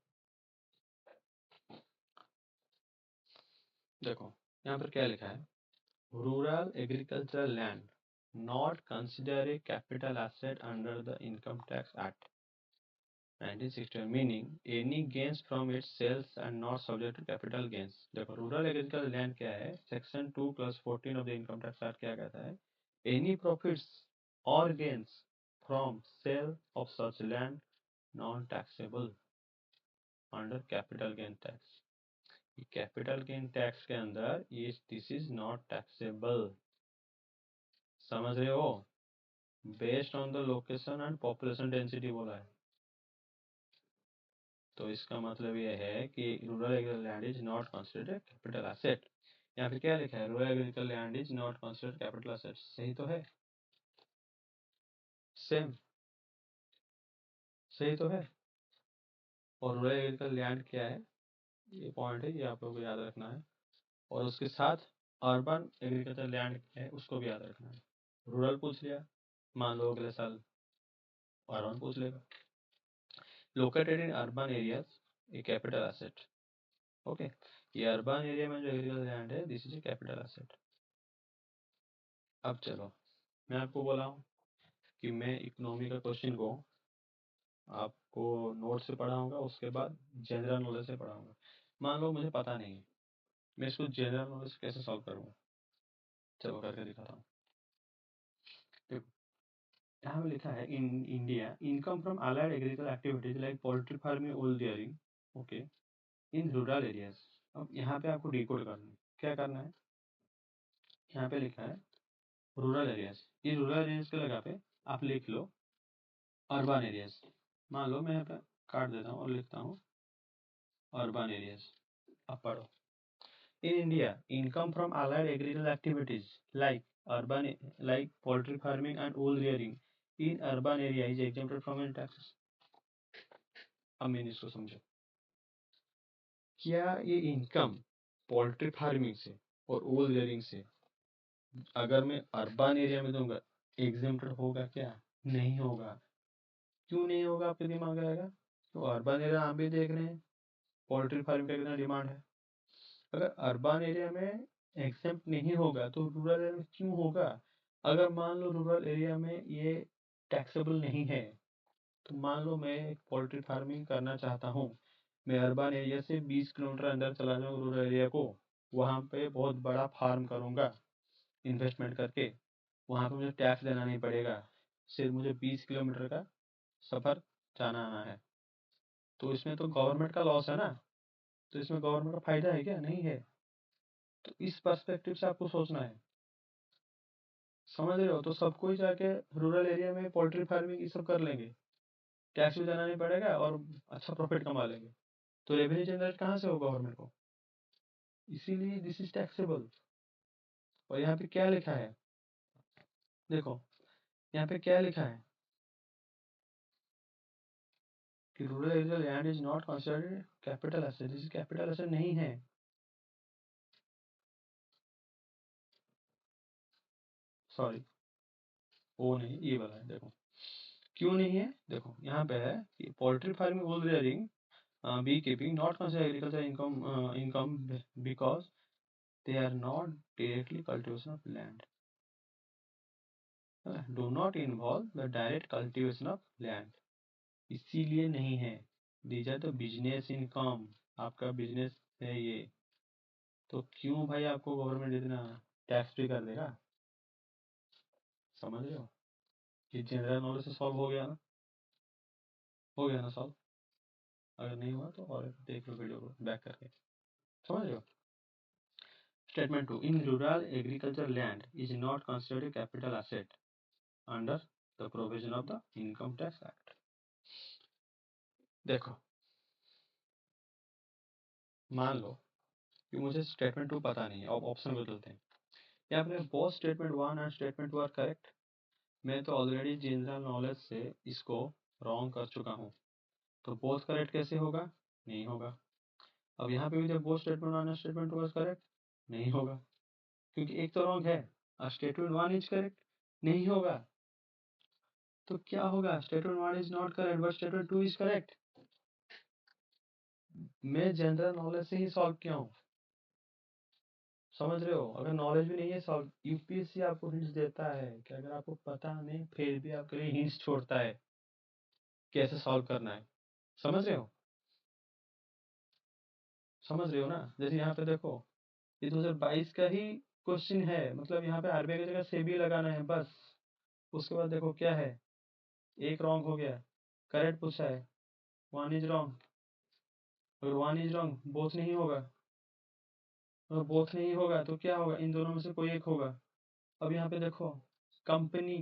देखो यहाँ पर क्या लिखा है, rural agriculture land not consider a capital asset under the income tax act 1961, meaning any gains from its sales and not subject to capital gains. देखो रूरल एग्रीकल्चर लैंड क्या है, section 2+14 of the income tax act क्या कहता है, any profits और gains from sale of such land non taxable under capital gain tax. Capital gain tax के अंदर ये दिस इज नॉट टैक्सेबल, समझ रहे हो, based on the location and population density बोला है। तो इसका मतलब ये है कि rural agriculture land is not considered capital asset. यहाँ पे क्या लिखा है, rural agriculture land is not considered capital asset, सही तो है, सेम सही तो है। और रूरल एग्रीकल्चर लैंड क्या है, ये पॉइंट है, ये आप लोगों को याद रखना है। और उसके साथ अर्बन एग्रीकल्चर लैंड है उसको भी याद रखना है। रूरल पूछ लिया, मान लो अगले साल अर्बन पूछ लेगा। Located in urban areas A capital asset, okay, ये अर्बन एरिया में जो एग्रीकल्चर लैंड है this is a capital asset. अब चलो मैं आपको बोला हूँ कि मैं इकोनॉमी का क्वेश्चन को आपको नोट से पढ़ाऊंगा, उसके बाद जनरल नॉलेज से पढ़ाऊंगा। मान लो मुझे पता नहीं है, मैं इसको जनरल नॉलेज कैसे सॉल्व करूंगा, चलो करके दिखाता हूँ। देखो यहाँ में लिखा है, in India income from allied agriculture activities like poultry farming, wool rearing, okay, in rural areas. अब यहाँ पे आपको डिकोड करना है, क्या करना है, यहाँ पे लिखा है रूरल एरियाज, ये रूरल एरियाज के लगा पे आप लिख लो अर्बन एरियाज। मान लो मैं यहाँ पे काट देता हूँ और लिखता हूँ अर्बन एरियाज। अब पढ़ो, in India income from allied agricultural activities like urban like poultry farming and wool rearing in urban area is exempted from any taxes। अब मैंने इसको समझो, क्या ये इनकम पोल्ट्री फार्मिंग से और वूल रियरिंग से अगर मैं अर्बन एरिया में दूंगा एग्जेम्प्टेड होगा क्या, नहीं होगा। क्यों नहीं होगा, आपके दिमाग में आएगा, तो अर्बन एरिया आप भी देख रहे हैं पोल्ट्री फार्मिंग का कितना डिमांड है। अगर अर्बन एरिया में एक्सेप्ट नहीं होगा तो रूरल एरिया में क्यों होगा। अगर मान लो रूरल एरिया में ये टैक्सेबल नहीं है, तो मान लो मैं एक पोल्ट्री फार्मिंग करना चाहता हूँ, मैं अर्बन एरिया से 20 किलोमीटर अंदर चला जाऊँ रूरल एरिया को, वहाँ पे बहुत बड़ा फार्म करूँगा इन्वेस्टमेंट करके, वहाँ पे मुझे टैक्स देना नहीं पड़ेगा, सिर्फ मुझे 20 किलोमीटर का सफ़र जाना आना है। तो इसमें तो गवर्नमेंट का लॉस है ना, तो इसमें गवर्नमेंट का फायदा है क्या, नहीं है। तो इस पर्सपेक्टिव से आपको सोचना है, समझ रहे हो। तो सबको ही जाके रूरल एरिया में पोल्ट्री फार्मिंग ये सब कर लेंगे, टैक्स भी देना नहीं पड़ेगा और अच्छा प्रॉफिट कमा लेंगे, तो रेवेन्यू जनरेट कहाँ से होगा गवर्नमेंट को, इसीलिए दिस इज टैक्सेबल। और यहाँ पे क्या लिखा है, देखो यहाँ पे क्या लिखा है कि rural area land is not considered capital asset, this capital asset नहीं है। सॉरी वो नहीं, ये वाला है, देखो क्यों नहीं है, देखो यहाँ पे है कि poultry farming, wool rearing, beekeeping not consider agricultural income because they are not directly cultivation of land, do not involve the direct cultivation of land, इसीलिए नहीं है। These are the business income, आपका बिजनेस है ये, तो क्यों भाई आपको गवर्नमेंट इतना टैक्स पे कर देगा, समझ रहे हो। ये जनरल नॉलेज से सॉल्व हो गया ना, हो गया ना सॉल्व। अगर नहीं हुआ तो और देख लो वीडियो को बैक करके, समझ रहे हो। Statement 2, in rural agriculture land is not considered a capital asset under the provision of the income tax act. देखो मान लो कि मुझे स्टेटमेंट 2 पता नहीं है, अब ऑप्शन बदलते हैं। यहाँ पे both statement 1 and statement 2 are correct, मैं तो ऑलरेडी जनरल नॉलेज से इसको रॉन्ग कर चुका हूँ, तो बोथ करेक्ट कैसे होगा? नहीं होगा। अब यहाँ पे भी जब both statement one statement was correct, नहीं होगा, क्योंकि एक तो रॉन्ग है। स्टेटमेंट वन इज करेक्ट, नहीं होगा। तो क्या होगा? Statement one is not correct but statement two is correct. मैं जनरल नॉलेज से ही सॉल्व किया हूँ, समझ रहे हो? अगर नॉलेज भी नहीं है, सॉल्व यूपीएससी आपको हिंट्स देता है कि अगर आपको पता नहीं फिर भी आपके लिए हिंट्स छोड़ता है कैसे सॉल्व करना है। समझ रहे हो? समझ रहे हो ना? जैसे यहाँ पे देखो, ये 2022 का ही क्वेश्चन है, मतलब यहाँ पे आरबीआई की जगह सेबी लगाना है बस। उसके बाद देखो क्या है, एक रॉन्ग हो गया, करेक्ट पूछा है, वन इज रॉन्ग। अगर वन इज रॉन्ग, बोथ नहीं होगा। अगर बोथ नहीं होगा तो क्या होगा? इन दोनों में से कोई एक होगा। अब यहाँ पे देखो, कंपनी,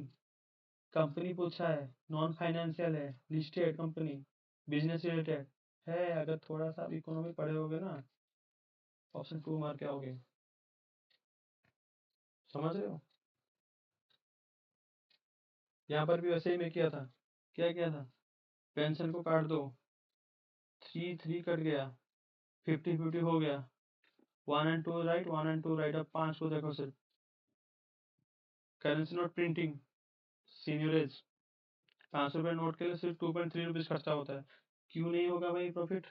कंपनी पूछा है, नॉन फाइनेंशियल है, लिस्टेड कंपनी, बिजनेस रिलेटेड है। अगर थोड़ा सा इकोनॉमी पढ़े होगे ना, ऑप्शन टू मार के आओगे। समझ रहे हो? यहाँ पर भी वैसे ही मैं किया था। क्या किया था? पेंशन को काट दो, 3 कट गया, 50 हो गया, 1 and 2 राइट, 1 and 2 राइट। अब 5 को देखो सिर्फ, करेंसी नोट प्रिंटिंग, सीनियरेज, 500 रुपये नोट के लिए सिर्फ 2.3 रुपीज खर्चा होता है। क्यों नहीं होगा भाई प्रॉफिट?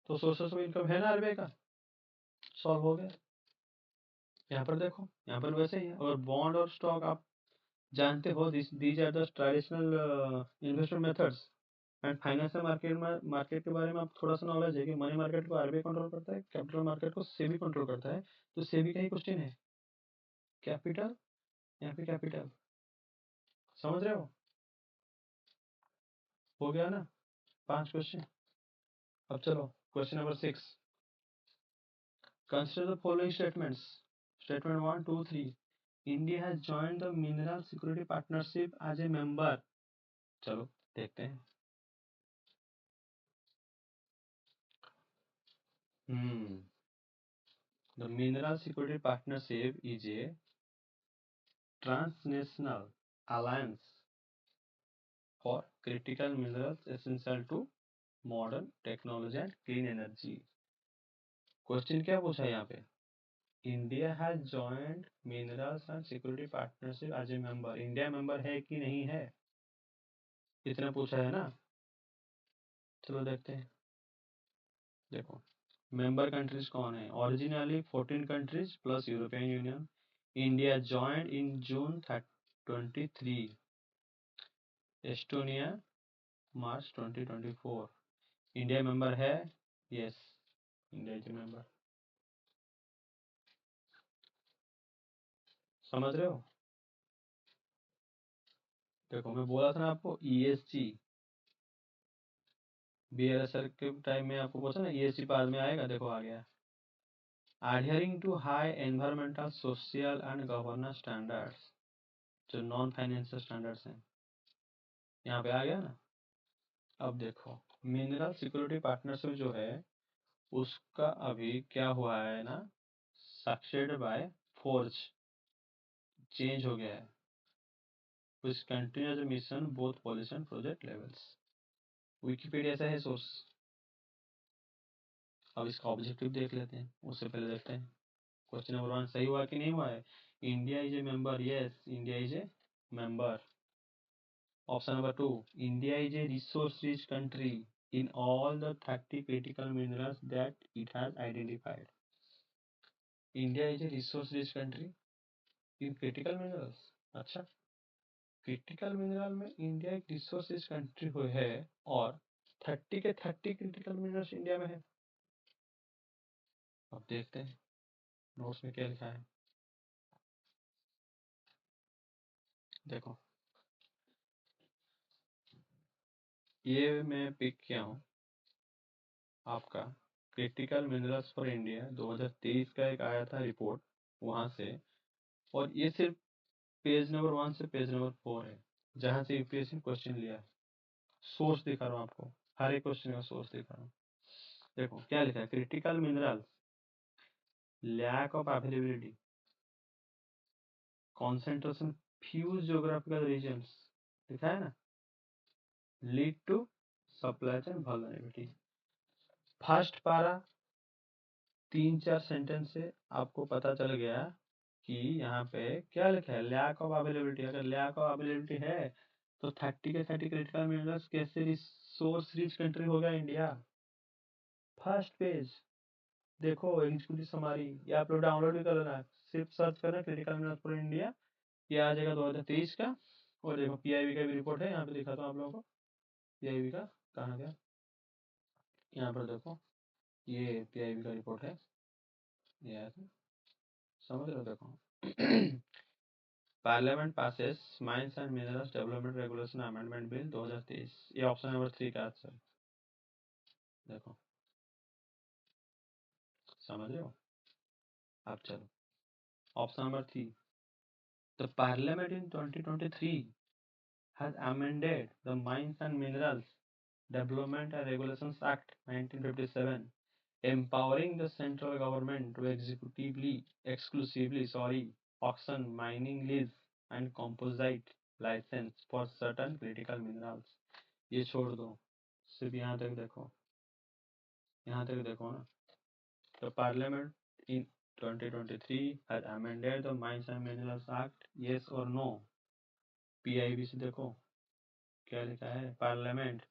तो सोर्सेस ऑफ इनकम है ना आरबीआई का, सॉल्व हो गया। यहाँ पर देखो, यहाँ पर वैसे ही है। और बॉन्ड और स्टॉक आप जानते हो, these are the traditional investment methods. And financial market के बारे में आप थोड़ा सा नॉलेज है कि मनी मार्केट को आरबीआई कंट्रोल करता है, कैपिटल मार्केट को सेबी कंट्रोल करता है। तो सेबी का ही क्वेश्चन है, कैपिटल, यहाँ पे कैपिटल। समझ रहे हो गया ना 5 क्वेश्चन। अब चलो question number 6, consider the following statements. Statement 1, 2, 3, India has joined the mineral security partnership as a member. चलो देखते हैं। The Mineral Security Partnership is a transnational alliance for critical minerals essential to modern technology and clean energy. Question क्या पूछा है यहाँ पे? India has joint minerals and security partnership as a member. India member है कि नहीं है, इतना पूछा है ना। चलो देखते हैं। देखो, मेंबर कंट्रीज कौन है? Originally 14 countries plus European Union. India joined in June 23, Estonia March 2024। India member है, यस, इंडिया इज मेंबर। समझ रहे हो? देखो मैं बोला था ना आपको, ईएसजी, बीएलएसआर के टाइम में आपको पूछा ना, ईएसजी बाद में आएगा, देखो आ गया। adhering to high environmental social and governance standards, जो नॉन फाइनेंशियल स्टैंडर्ड्स हैं, यहाँ पे आ गया ना। अब देखो, मिनरल सिक्योरिटी पार्टनरशिप जो है उसका अभी क्या हुआ है ना, सक्सेड बाय फोर्ज, चेंज हो गया है, which continue as a mission both policy and project levels। Wikipedia ऐसा है सोर्स। अब इसका ऑब्जेक्टिव देख लेते हैं, उससे पहले देखते हैं क्वेश्चन नंबर 1 सही हुआ कि नहीं हुआ है। India is a member, yes India is a member. Option number 2, India is a resource rich country in all the 30 critical minerals that it has identified. India is a resource rich country in critical minerals. अच्छा, critical mineral में India एक resource rich country हुई है, और 30 के 30 critical minerals India में है। अब देखते हैं नोट्स में क्या लिखा है। देखो, ये मैं पिक किया हूँ आपका क्रिटिकल मिनरल्स फॉर इंडिया 2023 का एक आया था रिपोर्ट, वहां से। और ये सिर्फ पेज नंबर 1 से पेज नंबर 4 है, जहां से यूपीएससी क्वेश्चन लिया है। सोर्स दिखा रहा हूँ आपको, हर एक क्वेश्चन का सोर्स दिखा रहा हूँ। देखो क्या लिखा है, critical minerals, lack of availability, concentration few geographical regions लिखा है ना, lead to supply chain vulnerability. First para 3-4 sentence से आपको पता चल गया कि यहाँ पे क्या लिखा है, लैक ऑफ अवेलेबिलिटी। अगर लैक ऑफ अवेलेबिलिटी है तो 30 के 30 क्रिटिकल मिनरल्स कैसे रिसोर्स रिच कंट्री हो गया इंडिया। फर्स्ट पेज देखो एग्जीक्यूटिव समरी, ये आप लोग डाउनलोड भी कर लेना, सिर्फ सर्च करना क्रिटिकल मिनरल्स फॉर इंडिया, ये आ जाएगा 2023 का। और देखो पीआईबी का भी रिपोर्ट है, यहाँ पे दिखाता हूँ आप लोगों को पीआईबी का, कहाँ गया, यहाँ पर देखो ये पीआईबी का रिपोर्ट है, ये आया था, समझ रहे हो, देखो parliament passes mines and minerals development regulation amendment bill 2023, ये ऑप्शन नंबर 3 का आंसर, देखो समझ रहे हो। अब चलो option number 3, the parliament in 2023 has amended the Mines and Minerals Development and Regulations Act 1957, empowering the central government to exclusively auction mining lease and composite license for certain critical minerals। ये छोड़ दो, सिर्फ यहाँ तक देखो, यहाँ तक देखो ना। The Parliament in 2023 has amended the Mines and Minerals Act, yes or no। PIB से देखो क्या लिखा है, parliament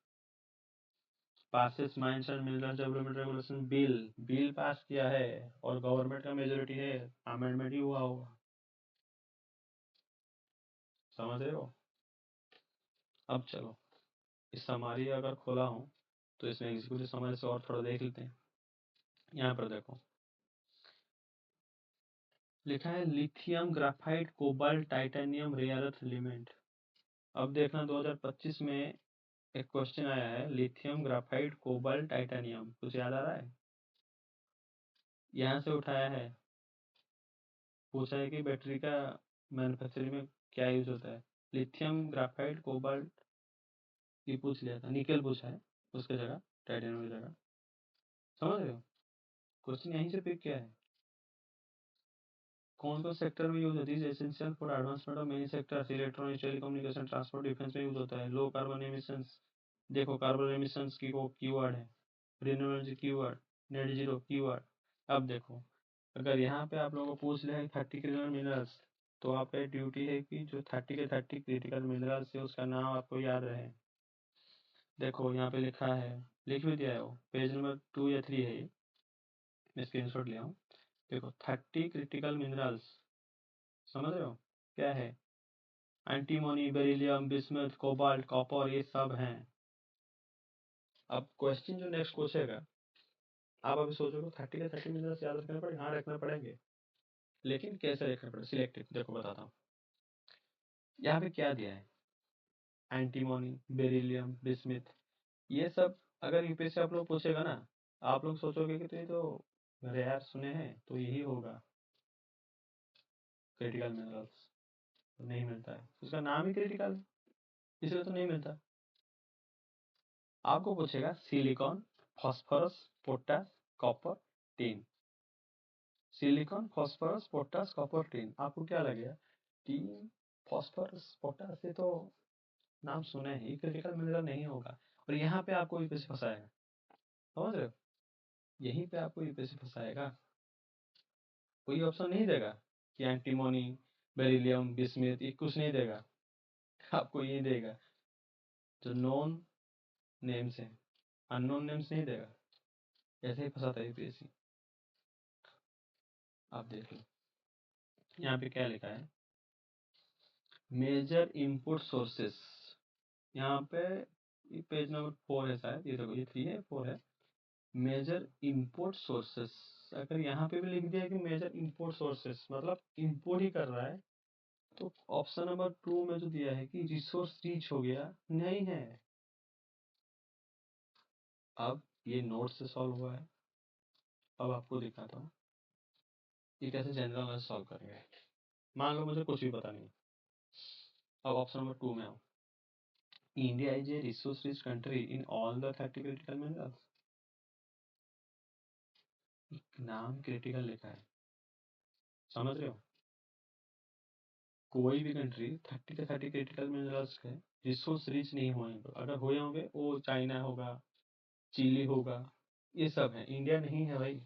passes mines and minerals development regulation bill, bill pass किया है और गवर्नमेंट का मेजोरिटी है, अमेंडमेंट ही हुआ होगा, समझ रहे हो। अब चलो इस समरी अगर खोला हूँ तो इसमें एग्जीक्यूटिव समरी से और थोड़ा देख लेते हैं। यहाँ पर देखो लिखा है lithium graphite cobalt titanium rare earth element. अब देखना 2025 में एक क्वेश्चन आया है, लिथियम ग्राफाइट कोबाल्ट टाइटेनियम, कुछ याद आ रहा है, यहाँ से उठाया है, पूछा है कि बैटरी का मैन्युफैक्चरिंग में क्या यूज होता है, लिथियम ग्राफाइट कोबाल्ट ये पूछ लिया था, निकल पूछा है उसके जगह, टाइटेनियम की जगह, समझ रहे हो। क्वेश्चन यहीं से पिक किया है। कौन कौन सेक्टर में यूज होती है, essential for advancement of many sectors, electronics telecommunication transport defence में यूज होता है। लो कार्बन एमिशंस, देखो कार्बन एमिशंस की वो कीवर्ड है, renewable energy keyword, net zero keyword. अब देखो अगर यहाँ पे आप लोगों को पूछ लिया है 30 क्रिटिकल मिनरल्स, तो आपका ड्यूटी है कि जो 30 के 30 क्रिटिकल मिनरल्स है उसका नाम आपको याद रहे। देखो यहाँ पे लिखा है, लिख भी दिया है वो, पेज नंबर 2 या 3 है ये, मैं स्क्रीनशॉट लिया हूँ। देखो 30 क्रिटिकल मिनरल्स, समझ रहे हो क्या है, antimony beryllium bismuth cobalt copper ये सब हैं। अब क्वेश्चन जो नेक्स्ट पूछेगा, आप अभी सोचोगे 30 के 30 मिनरल्स याद रखने पड़ेंगे, हाँ रखना पड़ेंगे, लेकिन कैसे रखना पड़ेगा, सिलेक्टिव, देखो बताता हूँ। यहाँ पे क्या दिया है, एंटीमोनी बेरिलियम बिस्मथ, ये सब अगर यूपीएससी आप लोग पूछेगा ना, आप लोग सोचोगे कि तो ये तो रेयर सुने हैं तो यही होगा क्रिटिकल मिनरल्स, तो नहीं मिलता है, उसका नाम ही क्रिटिकल, इसलिए तो नहीं मिलता। आपको पूछेगा silicon phosphorus potash copper tin, silicon phosphorus potash copper tin, आपको क्या लगेगा, टिन फास्फोरस पोटास, ये तो नाम सुने ही, क्रिटिकल मिनरल नहीं होगा। और यहाँ पे आपको यूपीएससी फंसाएगा, समझ रहे हो, यहीं पे आपको यूपीएससी फंसाएगा। कोई ऑप्शन नहीं देगा कि एंटीमोनी बेरिलियम बिस्मिथ, ये कुछ नहीं देगा, आपको ये देगा जो नॉन नेम्स है, अननोन नेम्स नहीं देगा, ऐसे ही फंसाता है यूपीएससी। आप देख लो यहाँ पे क्या लिखा है, मेजर इनपुट सोर्सेस, यहाँ पे पेज नंबर 4 है शायद, ये देखो ये 3 है 4 है, मेजर इनपुट सोर्सेस। अगर यहाँ पे भी लिख दिया कि मेजर इनपुट सोर्सेस मतलब इनपुट ही कर रहा है, तो ऑप्शन नंबर 2 में जो दिया है कि रिसोर्स रीच हो गया, नहीं है। अब ये नोट से सॉल्व हुआ है, अब आपको दिखाता हूँ ये कैसे जनरल नॉलेज सॉल्व करेंगे। मान लो मुझे कुछ भी पता नहीं, अब ऑप्शन नंबर 2 में आओ, India is a resource rich country in all the 30 critical minerals, नाम क्रिटिकल लिखा है, समझ रहे हो, कोई भी कंट्री 30 के 30 क्रिटिकल मिनरल्स के रिसोर्स रिच नहीं होंगे, अगर हुए होंगे वो चाइना होगा, चिली होगा, ये सब है, इंडिया नहीं है भाई।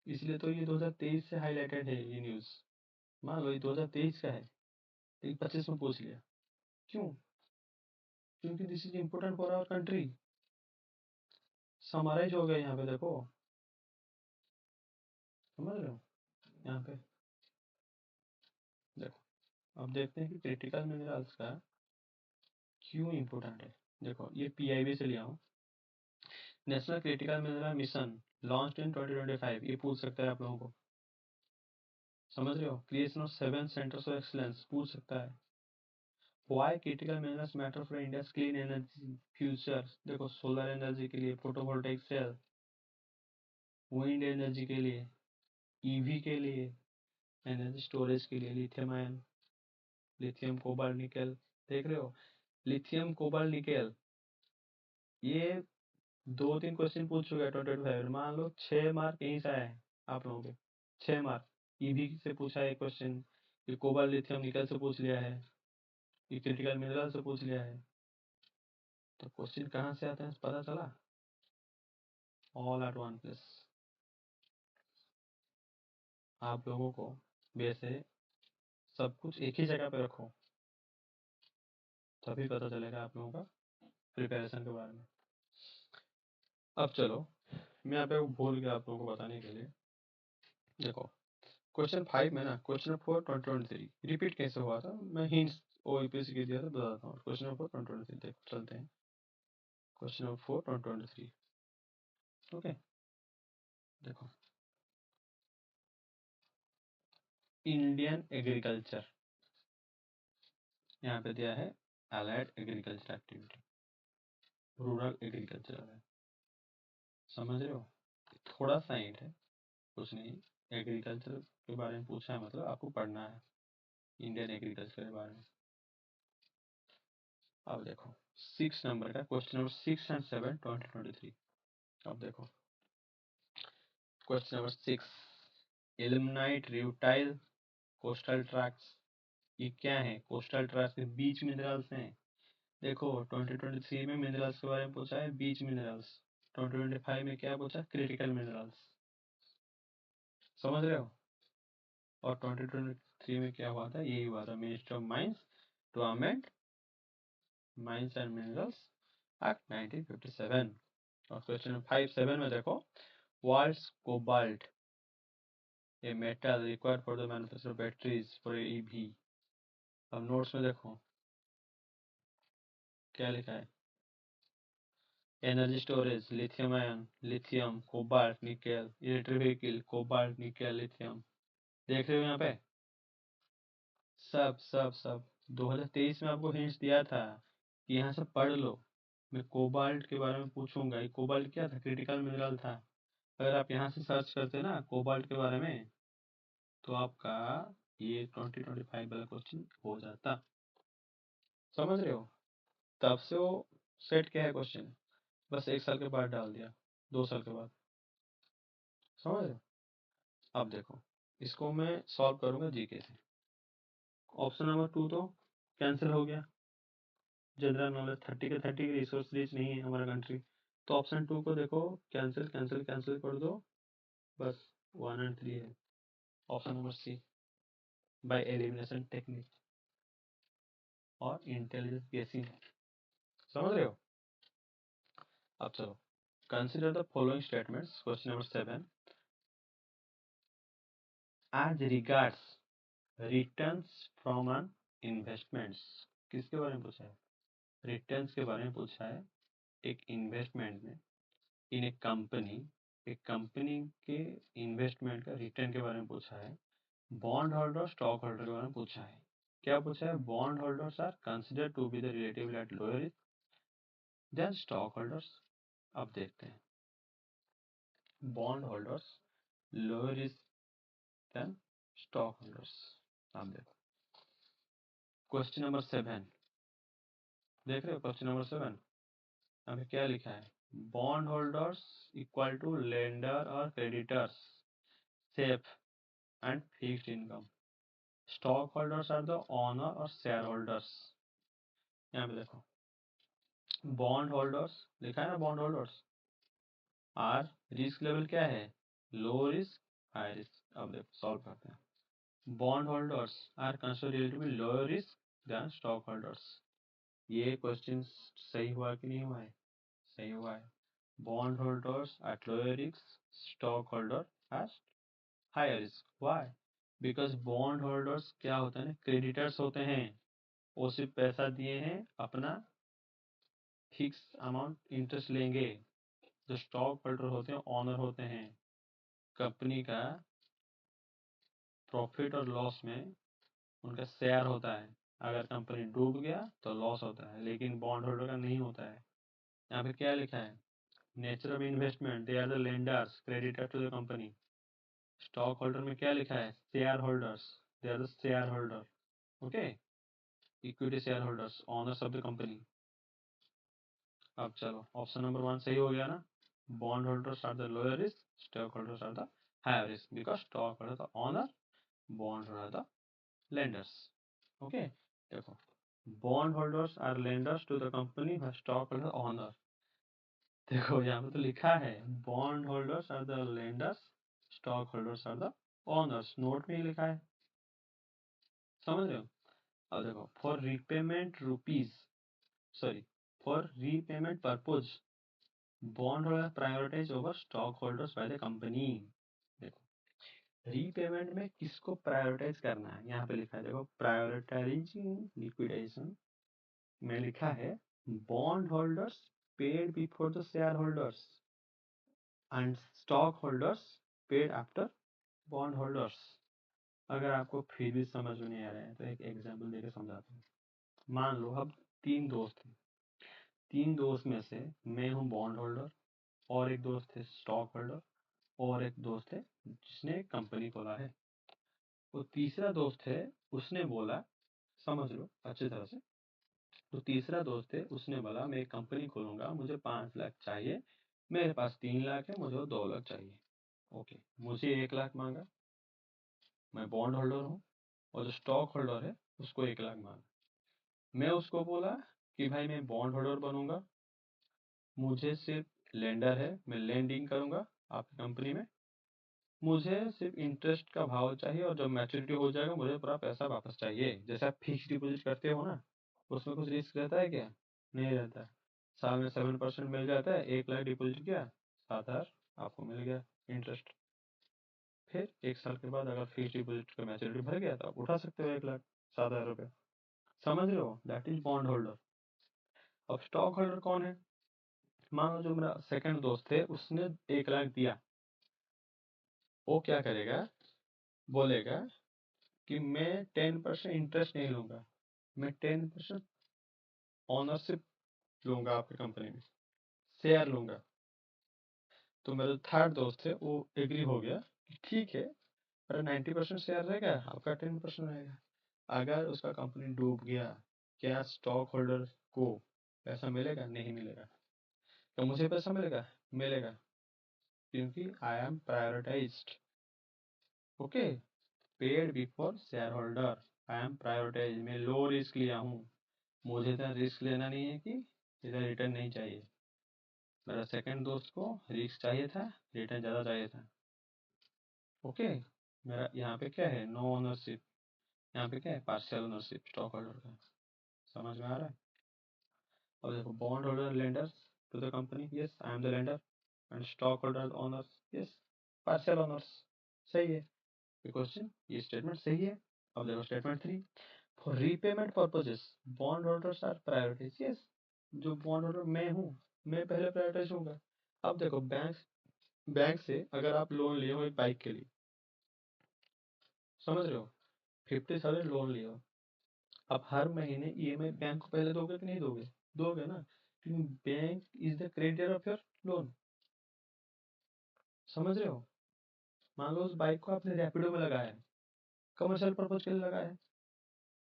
इसलिए तो ये 2023 से हाईलाइटेड है ये न्यूज। मान लो ये 2023 का है, लेकिन 25 में पूछ लिया। क्यों? क्योंकि this is important for our country. Summarize हो गया यहाँ पे, देखो, समझ रहे हो? यहाँ पे देखो, अब देखते हैं कि क्रिटिकल मिनरल्स का क्यों इम्पोर्टेंट है। देखो, ये पीआईबी से लिया हूँ। National critical mineral mission launch in 2025, ये पूछ सकता है आप लोगों को, समझ रहे हो? Creation of 7 centres of excellence पूछ सकता है। Why critical minerals matter for India's clean energy future. देखो, सोलर एनर्जी के लिए, फोटोवोल्टाइक सेल, विंड एनर्जी के लिए, ईवी के लिए, एनर्जी स्टोरेज के लिए, lithium ion, lithium cobalt nickel. देख रहे हो, लिथियम कोबाल्ट निकल, ये 2-3 क्वेश्चन पूछ चुका है 2025। मान लो 6 मार्क यहीं से आए हैं आप लोगों के, 6 मार्क। ईवी से पूछा है क्वेश्चन, ये कोबाल्ट लिथियम निकल से पूछ लिया है, ये क्रिटिकल मिनरल से पूछ लिया है। तो क्वेश्चन कहाँ से आते हैं पता चला? All at one place. आप लोगों को वैसे सब कुछ एक ही जगह पे रखो, तभी पता चलेगा आप लोगों का प्रिपरेशन के बारे में। अब चलो, मैं यहाँ पे भूल गया आप लोगों को बताने के लिए। देखो, क्वेश्चन 5 में ना, क्वेश्चन 4 2023 रिपीट कैसे हुआ था, मैं हिंट्स ओईपीसी के दिया था, बताता हूँ। क्वेश्चन 4 2023 देखो, चलते हैं। Question 4 2023, okay. देखो, इंडियन एग्रीकल्चर, यहाँ पे दिया है allied agriculture activity, rural agriculture है, समझ रहे हो? थोड़ा सा हिंट है, कुछ नहीं। एग्रीकल्चर के बारे में पूछा है, मतलब आपको पढ़ना है इंडियन एग्रीकल्चर के बारे में। अब देखो, 6 नंबर का क्वेश्चन नंबर 6 एंड 7 2023। अब देखो, question number 6, ilmenite rutile coastal tracts, ये क्या है? कोस्टल ट्रैक्ट्स के बीच मिनरल्स हैं। देखो, 2023 में मिनरल्स के बारे में पूछा है, बीच मिनरल्स। 2025 में क्या पूछा? क्रिटिकल मिनरल्स, समझ रहे हो? और 2023 में क्या हुआ था? यही हुआ था, minister of mines to amend mines and minerals act 1957। और क्वेश्चन 5-7 में देखो, world's cobalt, a metal required for the manufacture of batteries for EV। अब नोट्स में देखो क्या लिखा है, energy storage, lithium ion, lithium cobalt nickel, electric vehicle, cobalt nickel lithium. देख रहे हो यहाँ पे, सब सब सब 2023 में आपको हिंट्स दिया था कि यहाँ से पढ़ लो। मैं कोबाल्ट के बारे में पूछूंगा, ये कोबाल्ट क्या था? क्रिटिकल मिनरल था। अगर आप यहाँ से सर्च करते ना कोबाल्ट के बारे में, तो आपका ये 2025 वाला क्वेश्चन हो जाता, समझ रहे हो? तब से वो सेट क्या है क्वेश्चन, बस 1 साल के बाद डाल दिया, 2 साल के बाद, समझ रहे हो? अब देखो, इसको मैं सॉल्व करूंगा जीके से। ऑप्शन नंबर 2 तो कैंसिल हो गया, जनरल नॉलेज 30 के 30 रिसोर्स रिच नहीं है हमारा कंट्री, तो ऑप्शन 2 को देखो, कैंसिल कैंसिल कैंसिल कर दो, बस 1 एंड 3 है। Option number C, by elimination technique और इंटेलिजेंस गेसिंग, समझ रहे हो? अब चलो, consider the following statements, question number 7, as regards returns from an investments. किसके बारे में पूछा है? रिटर्न्स के बारे में पूछा है, एक इन्वेस्टमेंट में, इन ए कंपनी, एक कंपनी के इन्वेस्टमेंट का रिटर्न के बारे में पूछा है। बॉन्ड होल्डर, स्टॉक होल्डर के बारे में पूछा है। क्या पूछा है? Bond holders are consider to be the relatively at lower risk than stock holders. अब देखते हैं, bond holders lower risk than stock holders. अब देखो, क्वेश्चन नंबर 7, देख रहे हो? क्वेश्चन नंबर 7 अभी क्या लिखा है? Bond holders equal to lender और creditors, safe and fixed income. Stock holders are the owner और शेयर होल्डर्स। यहाँ पे देखो बॉन्ड होल्डर्स लिखा है ना, bond holders are, risk level क्या है, लो रिस्क हाई रिस्क। अब देखो सॉल्व करते हैं। Bond holders are considered relatively low risk than stock holders. ये क्वेश्चन सही हुआ कि नहीं हुआ है, सही हुआ है। Bond holders at low risk, stock holder at high risk. Why? Because bond holders क्या होते हैं, क्रेडिटर्स होते हैं, वो सिर्फ पैसा दिए हैं, अपना फिक्स अमाउंट इंटरेस्ट लेंगे। जो स्टॉक होल्डर होते हैं ऑनर होते हैं, कंपनी का प्रॉफिट और लॉस में उनका शेयर होता है। अगर कंपनी डूब गया तो लॉस होता है, लेकिन बॉन्ड होल्डर का नहीं होता है। यहाँ पे क्या लिखा है, nature of investment, they are the lenders creditor to the company. Stock holder में क्या लिखा है, share holders, they are the share holder. Okay, equity share holders, owners of the company. अब चलो ऑप्शन नंबर 1 सही हो गया ना, bond holders are the lower risk, stock holders are the higher risk, because stock holder the owner, bond holder the lenders. Okay, देखो bond holders are lenders to the company, stock holder owner. देखो यहाँ पे तो लिखा है bond holders are the lenders, stock holders are the owners, note में ही लिखा है, समझ रहे हो। अब देखो for repayment rupees, sorry, for repayment purpose bond holder prioritize over stock holders by the company. देखो रीपेमेंट में किसको प्रायोरिटाइज करना है, यहाँ पे लिखा है, देखो प्रायोरिटाइजिंग लिक्विडेशन में लिखा है bond holders paid before the share holders and stock holders paid after bond holders. अगर आपको फिर भी समझ में नहीं आ रहा है तो एक एग्जांपल देकर समझाता हूँ। मान लो अब 3 दोस्त हैं, 3 दोस्त में से मैं हूँ बॉन्ड होल्डर, और एक दोस्त है स्टॉक होल्डर, और एक दोस्त है जिसने कंपनी खोला है। वो तीसरा दोस्त है, उसने बोला, समझ लो अच्छी तरह से, तो तीसरा दोस्त है उसने बोला मैं कंपनी खोलूंगा, मुझे 5 लाख चाहिए, मेरे पास 3 लाख है, मुझे 2 लाख चाहिए। ओके, मुझे 1 लाख मांगा, मैं बॉन्ड होल्डर हूँ, और जो स्टॉक होल्डर है उसको 1 लाख मांगा। मैं उसको बोला कि भाई मैं बॉन्ड होल्डर बनूंगा, मुझे सिर्फ लेंडर है, मैं लेंडिंग करूंगा आपकी कंपनी में, मुझे सिर्फ इंटरेस्ट का भाव चाहिए, और जब मैच्योरिटी हो जाएगा मुझे पूरा पैसा वापस चाहिए। जैसे आप फिक्स डिपॉजिट करते हो ना, उसमें कुछ रिस्क रहता है क्या, नहीं रहता है। साल में 7% मिल जाता है, 1 लाख डिपॉजिट किया, 7,000 आपको मिल गया इंटरेस्ट। फिर 1 साल के बाद अगर फिक्स डिपॉजिट का मैच्योरिटी भर गया तो आप उठा सकते हो 1 लाख 7,000 रुपये। समझ रहे हो, दैट इज बॉन्ड होल्डर। अब स्टॉक होल्डर कौन है, मान लो जो मेरा सेकंड दोस्त है उसने 1 लाख दिया, वो क्या करेगा, बोलेगा कि मैं 10% इंटरेस्ट नहीं लूंगा, मैं 10% ऑनरशिप लूंगा आपकी कंपनी में, शेयर लूंगा। तो मेरा थर्ड दोस्त है वो एग्री हो गया कि ठीक है, अरे 90% शेयर रहेगा, आपका 10% रहेगा। अगर उसका कंपनी डूब गया, क्या स्टॉक होल्डर को पैसा मिलेगा, नहीं मिलेगा। तो मुझे पैसा मिलेगा, मिलेगा, क्योंकि I am prioritized. Okay, paid before share holder, I am prioritize, मैं लो रिस्क लिया हूँ, मुझे इतना रिस्क लेना नहीं है कि इतना रिटर्न नहीं चाहिए। मेरा सेकंड दोस्त को रिस्क चाहिए था, रिटर्न ज़्यादा चाहिए था। ओके, मेरा यहाँ पे क्या है, नो ओनरशिप, यहाँ पे क्या है, पार्शियल ओनरशिप स्टॉक होल्डर का। समझ में आ रहा है। अब देखो bond holder lenders to the company, yes I am the lender, and stock holder owners, yes partial owners. सही है, ये क्वेश्चन, ये स्टेटमेंट सही है। अब देखो statement 3, for repayment purposes bond holders are priorities, yes जो बॉन्ड होल्डर मैं हूँ, मैं पहले प्रायोरिटाइज होऊंगा। अब देखो बैंक से अगर आप लोन लिए हो एक बाइक के लिए, समझ रहे हो, 50,000 लोन लिए हो, अब हर महीने ईएमआई बैंक को पहले दोगे कि नहीं दोगे, दोगे ना, क्योंकि bank is the creditor of your loan. समझ रहे हो, मान लो उस बाइक को आपने रैपिडो में लगाया है, कमर्शियल पर्पज के लिए लगाया है,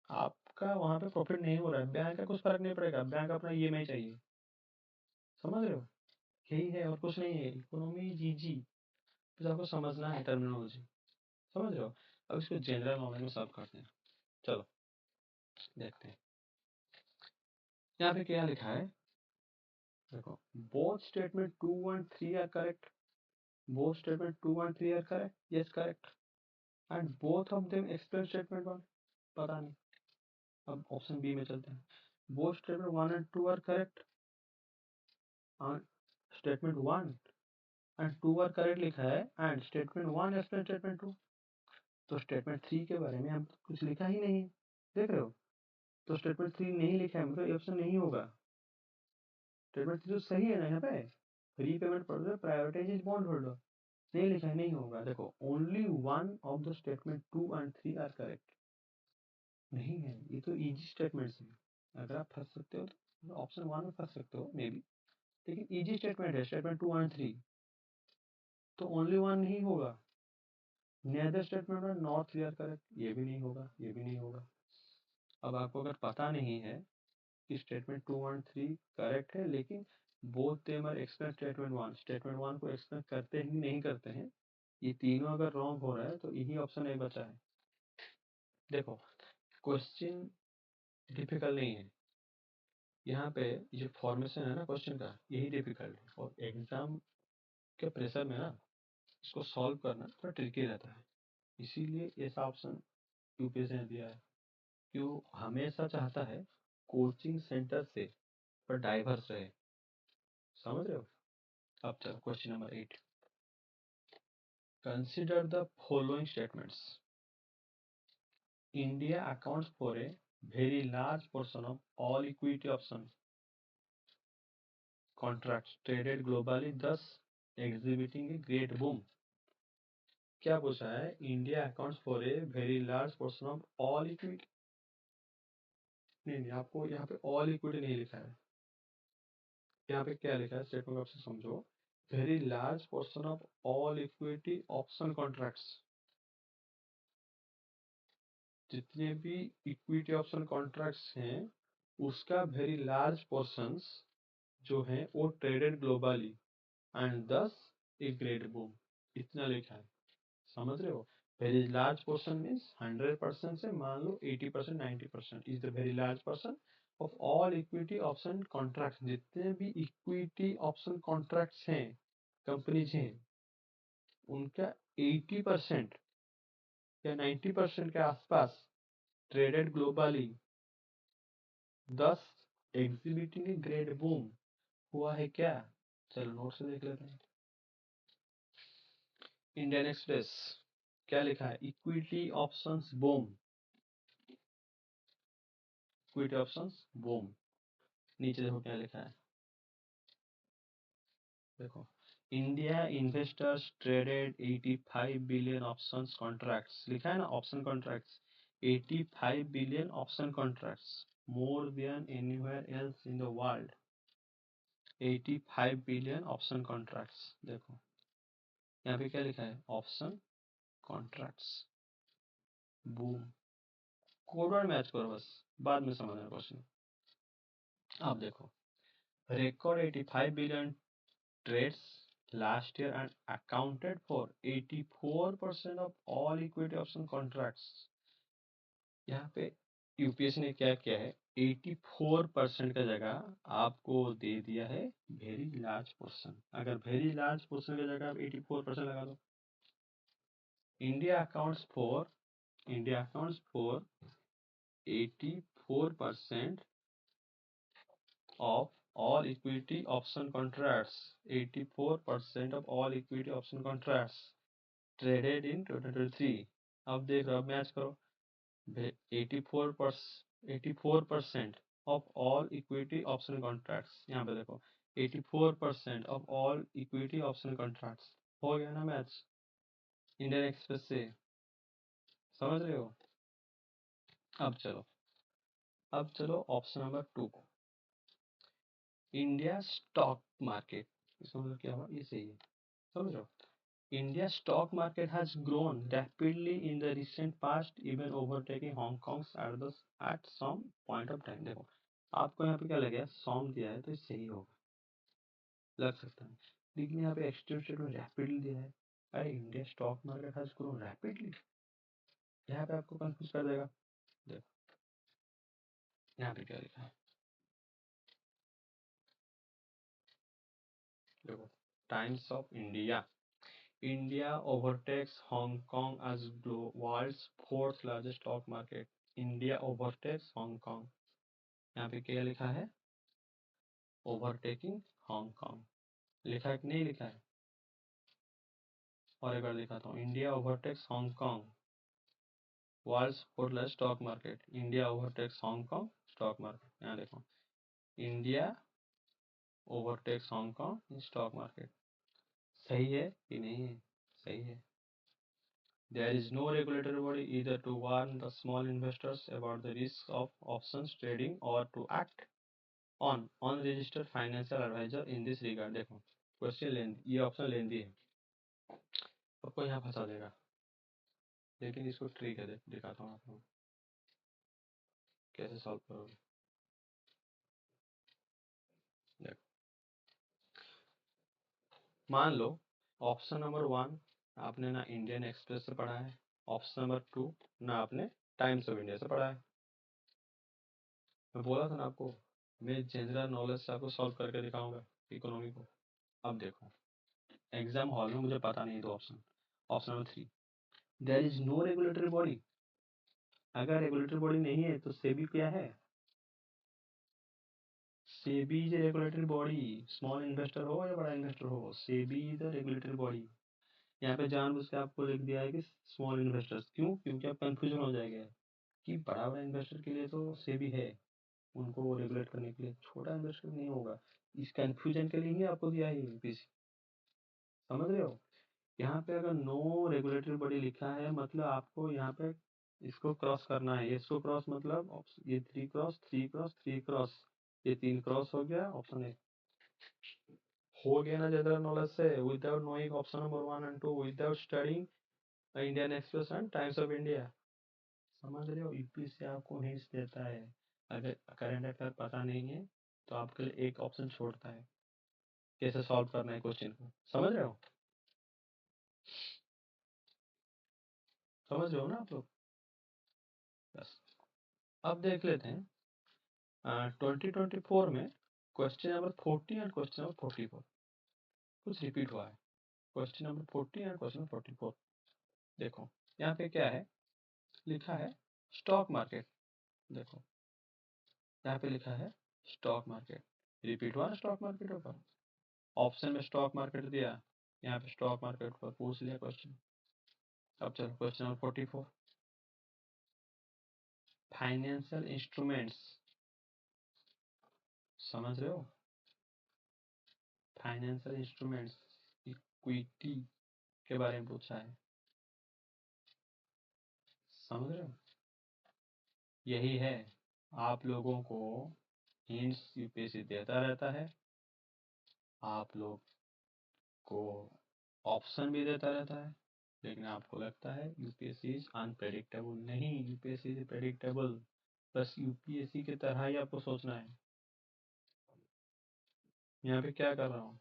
आपका वहां पे प्रॉफिट नहीं हो रहा है, बैंक का कुछ फर्क नहीं पड़ेगा, बैंक अपना ईएमआई चाहिए। समझ रहे हो, यही है और कुछ नहीं है, इकोनॉमी जीजी, बस आपको समझना है टर्मिनोलॉजी। समझ रहे हो। अब इसको जनरल नॉलेज में सॉल्व करते हैं। चलो देखते हैं यहाँ पे क्या लिखा है। देखो, both statement 2 and 3 are correct, both statement 2 and 3 are correct, yes correct, and both of them explain statement 1, पता नहीं। अब ऑप्शन बी में चलते हैं। Both statement 1 and 2 are correct, statement 1 and 2 are correct लिखा है, एंड स्टेटमेंट 1 एक्सप्लेन स्टेटमेंट 2। तो statement 3 के बारे में हम कुछ लिखा ही नहीं, देख रहे हो। तो स्टेटमेंट 3 नहीं लिखा है, मतलब ये ऑप्शन नहीं होगा। स्टेटमेंट 3 तो सही है ना, यहाँ पे रीपेमेंट पर प्रायोरिटाइज इज बॉन्ड होल्डर, नहीं लिखा है, नहीं होगा। देखो, only one of the statement 2 and 3 are correct, नहीं है। ये तो इजी स्टेटमेंट्स है, अगर आप फंस सकते हो तो ऑप्शन 1 में फंस सकते हो मे बी, लेकिन इजी स्टेटमेंट है स्टेटमेंट 2 and 3, तो ओनली वन नहीं होगा। नेदर स्टेटमेंट में नॉट 3 आर करेक्ट, ये भी नहीं होगा, ये भी नहीं होगा। अब आपको अगर पता नहीं है कि स्टेटमेंट 2 and 3 करेक्ट है, लेकिन both them are explain statement 1, statement 1 को एक्सप्लेन करते ही नहीं करते हैं, ये तीनों अगर रॉन्ग हो रहा है तो यही ऑप्शन एक बचा है। देखो, क्वेश्चन डिफिकल्ट नहीं है, यहाँ पे ये फॉर्मेशन है ना क्वेश्चन का, यही डिफिकल्ट है। और एग्जाम के प्रेशर में ना इसको सॉल्व करना थोड़ा ट्रिकी रहता है, इसीलिए ऐसा ऑप्शन यूपीएससी ने दिया है। क्यों हमेशा चाहता है कोचिंग सेंटर से पर डाइवर्स रहे, समझ रहे हो। अब चलो question number 8, consider the following statements. India accounts for a very large portion of all equity option contracts traded globally, thus exhibiting a great boom। क्या पूछा है, India accounts for a very large portion of all equity, नहीं आपको यहाँ पे all equity नहीं लिखा है, यहाँ पे क्या लिखा है स्टेटमेंट ऑप्शन समझो। Very large portion of all equity option contracts, जितने भी इक्विटी ऑप्शन कॉन्ट्रैक्ट्स हैं उसका वेरी लार्ज पोर्शंस जो है वो ट्रेडेड ग्लोबली एंड दस ए ग्रेट बूम, इतना लिखा है, समझ रहे हो। वेरी लार्ज पोर्शन मीन्स 100% से मान लो 80% 90% is the very large portion of all equity option contract, जितने भी इक्विटी ऑप्शन कॉन्ट्रैक्ट्स हैं कंपनीज हैं उनका 80% या 90% के आसपास traded globally, 10 exhibiting great boom हुआ है क्या। चलो नोट से देख लेते हैं। इंडियन एक्सप्रेस क्या लिखा है, equity options boom, equity options boom. नीचे देखो क्या लिखा है, देखो, India investors traded 85 billion options contracts, लिखा है ना option contracts, 85 billion option contracts, more than anywhere else in the world. 85 billion option contracts, देखो यहाँ पे क्या लिखा है, option contracts boom. Code word match करो बस, बाद में समझना क्वेश्चन। अब देखो, record 85 billion trades last year and accounted for 84% of all equity option contracts। यहाँ पे यूपीएससी ने क्या किया है, 84% का जगह आपको दे दिया है वेरी लार्ज पोर्शन। अगर वेरी लार्ज पोर्शन की जगह आप 84% लगा दो। India accounts for 84% of all equity option contracts, 84% of all equity option contracts traded in 2023। अब देख रहे हो, मैच करो, 84% of all equity option contracts, यहाँ पे देखो 84% of all equity option contracts, हो गया ना मैच इंडियन एक्सप्रेस से, समझ रहे हो। अब चलो ऑप्शन नंबर 2 को, इंडिया स्टॉक मार्केट, इसका मतलब क्या हुआ, ये सही है, समझ रहे हो। India stock market has grown rapidly in the recent past, even overtaking Hong Kong's at some point of time। देखो, आपको यहाँ पे क्या लगे, सॉन्ग दिया है तो सही होगा, लग सकता है, लेकिन यहाँ पे एक्सटेंशन में रैपिडली दिया है। अरे India stock market has grown rapidly, यहाँ पे आपको कंफ्यूज कर देगा। देखो यहाँ पे क्या लिखा है, देखो Times of India, India overtakes Hong Kong as world's fourth largest stock market. India overtakes Hong Kong, यहाँ पे क्या लिखा है, ओवरटेकिंग हांगकांग। लिखा है कि नहीं लिखा है? और एक बार दिखाता हूँ, India overtakes Hong Kong world's fourth largest stock market. India overtakes Hong Kong stock market. यहाँ देखो, India overtakes Hong Kong in stock market. सही है कि नहीं है? सही है। There is no regulatory body either to warn the small investors about the risks of options trading or to act on unregistered financial advisor in this regard। देखो question लेंदी, ये option लेंदी है, आपको यहाँ फंसा देगा, लेकिन इसको ट्रिक है, दिखाता हूँ आपको कैसे सॉल्व करोगे। देखो मान लो ऑप्शन नंबर 1 आपने ना इंडियन एक्सप्रेस से पढ़ा है, ऑप्शन नंबर 2 ना आपने टाइम्स ऑफ इंडिया से पढ़ा है। मैं बोला था ना आपको, मैं जनरल नॉलेज से आपको सॉल्व करके दिखाऊंगा इकोनॉमी को। अब देखो एग्जाम हॉल में मुझे पता नहीं, दो option, option number 3 there is no regulatory body. अगर रेगुलेटरी बॉडी नहीं है तो सेबी क्या है? SEBI is regulatory body, small investor हो या बड़ा इन्वेस्टर हो, सेबी इज रेगुलेटरी बॉडी। यहाँ पे जानबूझ के आपको लिख दिया है कि स्मॉल इन्वेस्टर्स, क्यों? क्योंकि आप कंफ्यूजन हो जाएगा कि बड़ा बड़ा इन्वेस्टर के लिए तो सेबी है, उनको रेगुलेट करने के लिए, छोटा इन्वेस्टर नहीं होगा। इस कंफ्यूजन के लिए ही आपको दिया है यूपीएससी, समझ रहे हो? यहाँ पे अगर नो रेगुलेटरी बॉडी लिखा है मतलब आपको यहाँ पे इसको क्रॉस करना है। इसको क्रॉस मतलब ये 3 क्रॉस ये 3 क्रॉस हो गया, ऑप्शन ए हो गया ना जनरल नॉलेज से, without knowing option number 1 and 2, without studying Indian express and times of India. समझ रहे हो? यूपीएससी आपको हिंट्स देता है, अगर करंट अफेयर पता नहीं है तो आपके लिए एक ऑप्शन छोड़ता है कैसे सॉल्व करना है क्वेश्चन को। समझ रहे हो? समझ रहे हो ना आप लोग? बस अब देख लेते हैं 2024 में question number 40 and question number 44 कुछ रिपीट हुआ है। Question number 40 and question number 44 देखो यहाँ पे क्या है, लिखा है स्टॉक मार्केट। देखो यहाँ पे लिखा है स्टॉक मार्केट, रिपीट हुआ ना स्टॉक मार्केट ऊपर, ऑप्शन में स्टॉक मार्केट दिया, यहाँ पे स्टॉक मार्केट पर पूछ लिया क्वेश्चन। अब चलो क्वेश्चन नंबर 44, फाइनेंशियल इंस्ट्रूमेंट्स, समझ रहे हो? फाइनेंशियल इंस्ट्रूमेंट्स, इक्विटी के बारे में पूछा है, समझ रहे हो? यही है, आप लोगों को हिंट्स यूपीएससी देता रहता है, आप लोग को ऑप्शन भी देता रहता है, लेकिन आपको लगता है यूपीएससी इज अनप्रेडिक्टेबल। नहीं, यूपीएससी इज प्रेडिक्टेबल, बस यूपीएससी की तरह ही आपको सोचना है। यहाँ पे क्या कर रहा हूँ,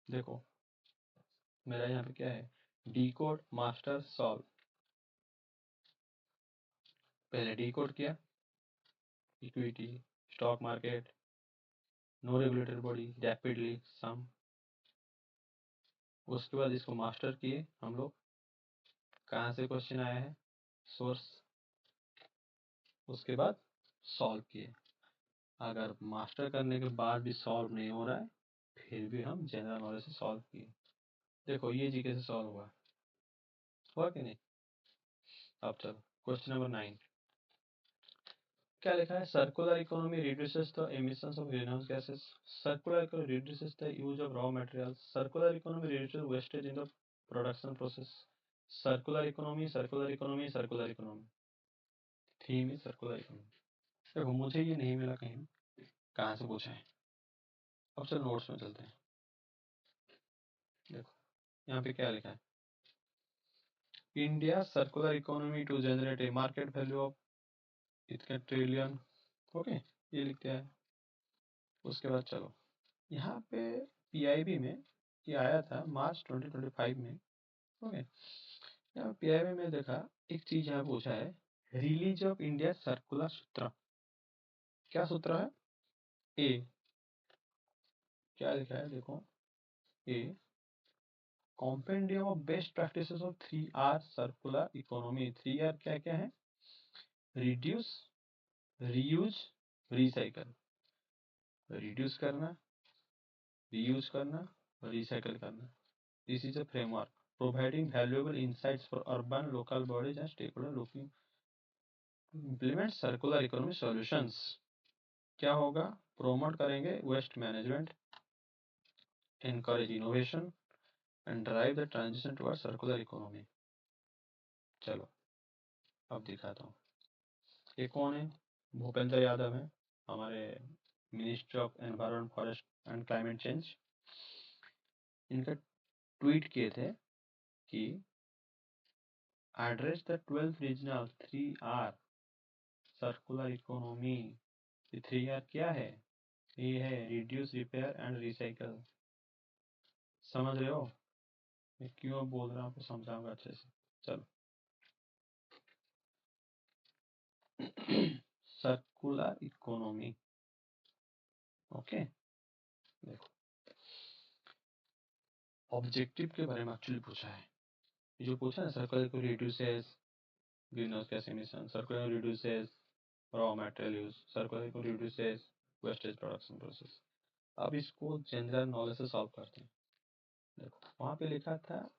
देखो मेरा यहाँ पे क्या है, डी कोड मास्टर सॉल्व। पहले डी कोड किया, equity, stock market, no regulatory body, rapidly some, उसके बाद इसको मास्टर किए हम लोग, कहाँ से क्वेश्चन आया है, सोर्स, उसके बाद सॉल्व किए। अगर मास्टर करने के बाद भी सॉल्व नहीं हो रहा है फिर भी हम जनरल नॉलेज से सॉल्व किए। देखो ये जी कैसे सॉल्व हुआ कि नहीं? अब चलो क्वेश्चन नंबर 9, क्या लिखा है, circular economy reduces the emissions of green house gases. Circular economy reduces the use of raw materials. Circular economy reduces wastage in the production process. Circular economy, circular economy, circular economy, theme is circular economy. देखो मुझे ये नहीं मिला कहीं, कहाँ से पूछा है। अब चलो नोट्स में चलते हैं। देखो यहाँ पे क्या लिखा है, India circular economy to generate a market value of इतने ट्रिलियन, ओके ये लिखते हैं। उसके बाद चलो यहाँ पे पीआईबी में ये आया था मार्च 2025 में, ओके। यहाँ पीआईबी में देखा एक चीज यहाँ पूछा है, रिलीज ऑफ इंडिया सर्कुलर सूत्र। क्या सूत्र है? ए, क्या लिखा है देखो, a compendium of best practices of 3R circular economy. 3R क्या क्या है? Reduce, reuse, recycle. रिड्यूस करना, रीयूज करना, रिसाइकल करना। This is a framework providing valuable insights for urban local bodies and stakeholder looking implement circular economy solutions. क्या होगा? Promote करेंगे waste management, encourage innovation and drive the transition toward circular economy. चलो अब दिखाता हूँ ये कौन है। भूपेंद्र यादव है, हमारे ministry of environment forest and climate change. इनका ट्वीट किए थे कि address the 12th regional 3R circular economy. ये 3R क्या है? ये है रिड्यूस, रिपेयर एंड रिसाइकल। समझ रहे हो मैं क्यों बोल रहा हूँ? आपको समझाऊंगा अच्छे से। चलो सर्कुलर इकोनॉमी, ओके। देखो ऑब्जेक्टिव के बारे में एक्चुअली पूछा है, जो पूछा है सर्कुलर को reduces green house gas emission, circular reduces raw material use, circular को रिड्यूसेस वेस्टेज प्रोडक्शन प्रोसेस। अब इसको जनरल नॉलेज से सॉल्व करते हैं। देखो वहां पे लिखा था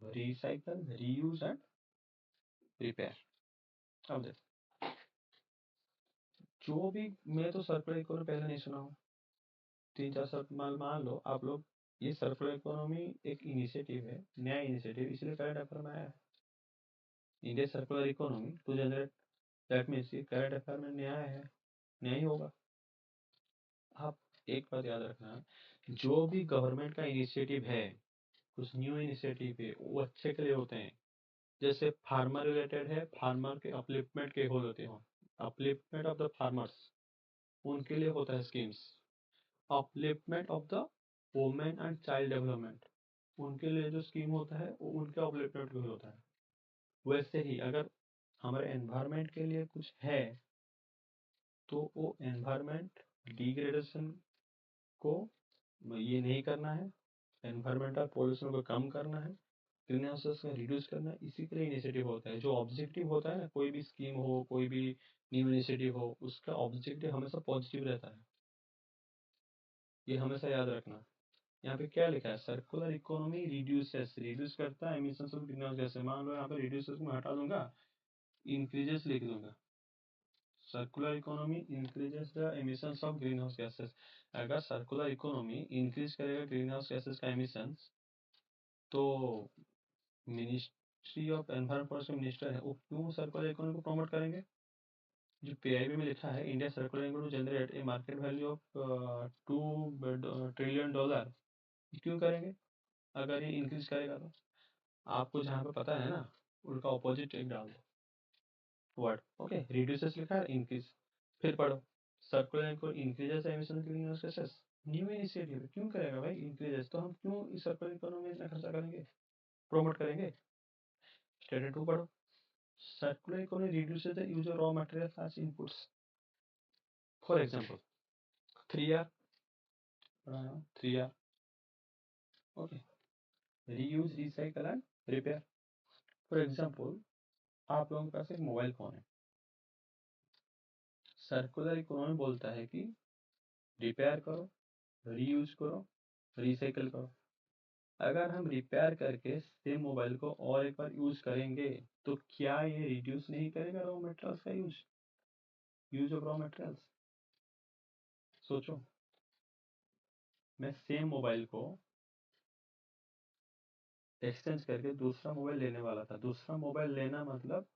रिसाइकल, रीयूज एंड रिपेयर। अब देखो जो भी, मैं तो सर्कुलर इकोनॉमी पहले नहीं सुना हूँ, 3-4 शब्द मान लो आप लोग। ये सर्कुलर इकोनॉमी एक इनिशिएटिव है, नया इनिशिएटिव, इसलिए करंट अफेयर में आया है। India circular economy to generate, that means ये करंट अफेयर में नया है, नया ही होगा। आप एक बात याद रखना, जो भी गवर्नमेंट का इनिशिएटिव है, कुछ न्यू इनिशिएटिव है, वो अच्छे के लिए होते हैं। जैसे फार्मर रिलेटेड है, फार्मर के अपलिफ्टमेंट के गोल होते हैं, अपलिफ्टमेंट ऑफ द फार्मर्स, उनके लिए होता है schemes. Upliftment of the women and child development, उनके लिए जो स्कीम होता है वो उनके अपलिफ्टमेंट के लिए होता है। वैसे ही अगर हमारे एनवायरनमेंट के लिए कुछ है तो वो एनवायरनमेंट डिग्रेडेशन को ये नहीं करना है, एनवायरमेंटल पॉल्यूशन को कम करना है, ग्रीन हाउसेस का रिड्यूस करना है। इसी के लिए इनिशिएटिव होता है। जो ऑब्जेक्टिव होता है ना, कोई भी स्कीम हो, कोई भी न्यू इनिशिएटिव हो, उसका ऑब्जेक्टिव हमेशा पॉजिटिव रहता है, ये हमेशा याद रखना। यहाँ पे क्या लिखा है? सर्कुलर इकोनॉमी रिड्यूसेस, रिड्यूस करता है emissions of green house gas. मान लो यहाँ पे रिड्यूसेस में हटा दूंगा, इंक्रीजेस लिख दूंगा। Circular economy increases the emissions of green house gases. अगर सर्कुलर इकोनॉमी इंक्रीज करेगा ग्रीन हाउस गैसेस का एमिशंस, तो मिनिस्ट्री ऑफ एनवायरमेंट मिनिस्टर है, वो क्यों सर्कुलर इकोनॉमी को प्रमोट करेंगे? जो पीआईबी में लिखा है, India circular economy to generate a market value of $2 trillion, क्यों करेंगे? अगर ये इंक्रीज करेगा तो आपको जहाँ पे पता है ना, उनका ऑपोजिट एक डाल दो वर्ड, ओके। रिड्यूसेस लिखा है, इंक्रीज, फिर पढ़ो सर्कुलर को increases emission green house gases, new initiative क्यों करेगा भाई इंक्रीजेस? तो हम क्यों इस सर्कुलर इकोनॉमी में इतना खर्चा करेंगे, प्रमोट करेंगे? स्टेटमेंट 2 पढ़ो। Circular economy reduces the use of raw materials as inputs. For example, 3R, 3R, okay. Reuse, recycle and repair. For example, आप लोगों के पास एक मोबाइल फोन है, सर्कुलर इकोनॉमी बोलता है कि रिपेयर करो, रीयूज करो, रिसाइकल करो। अगर हम रिपेयर करके सेम मोबाइल को और एक बार यूज करेंगे, तो क्या ये रिड्यूस नहीं करेगा रॉ मटेरियल्स का यूज ऑफ रॉ मटेरियल्स? सोचो, मैं सेम मोबाइल को एक्सचेंज करके दूसरा मोबाइल लेने वाला था। दूसरा मोबाइल लेना मतलब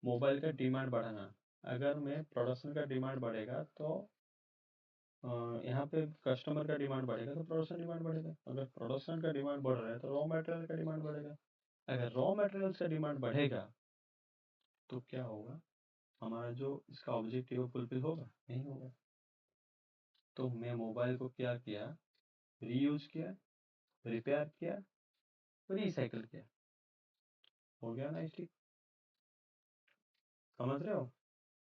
मोबाइल का डिमांड बढ़ाना। अगर मैं प्रोडक्शन का डिमांड बढ़ेगा तो यहाँ पे कस्टमर का डिमांड बढ़ेगा तो प्रोडक्शन डिमांड बढ़ेगा। अगर प्रोडक्शन का डिमांड बढ़ रहा है तो रॉ मटेरियल का डिमांड बढ़ेगा। अगर रॉ मटेरियल का डिमांड बढ़ेगा तो क्या होगा? हमारा जो इसका ऑब्जेक्टिव फुलफिल होगा? नहीं होगा। तो मैं मोबाइल को क्या किया? रीयूज किया, रिपेयर किया, रिसाइकल किया। हो गया ना ठीक? समझ रहे हो?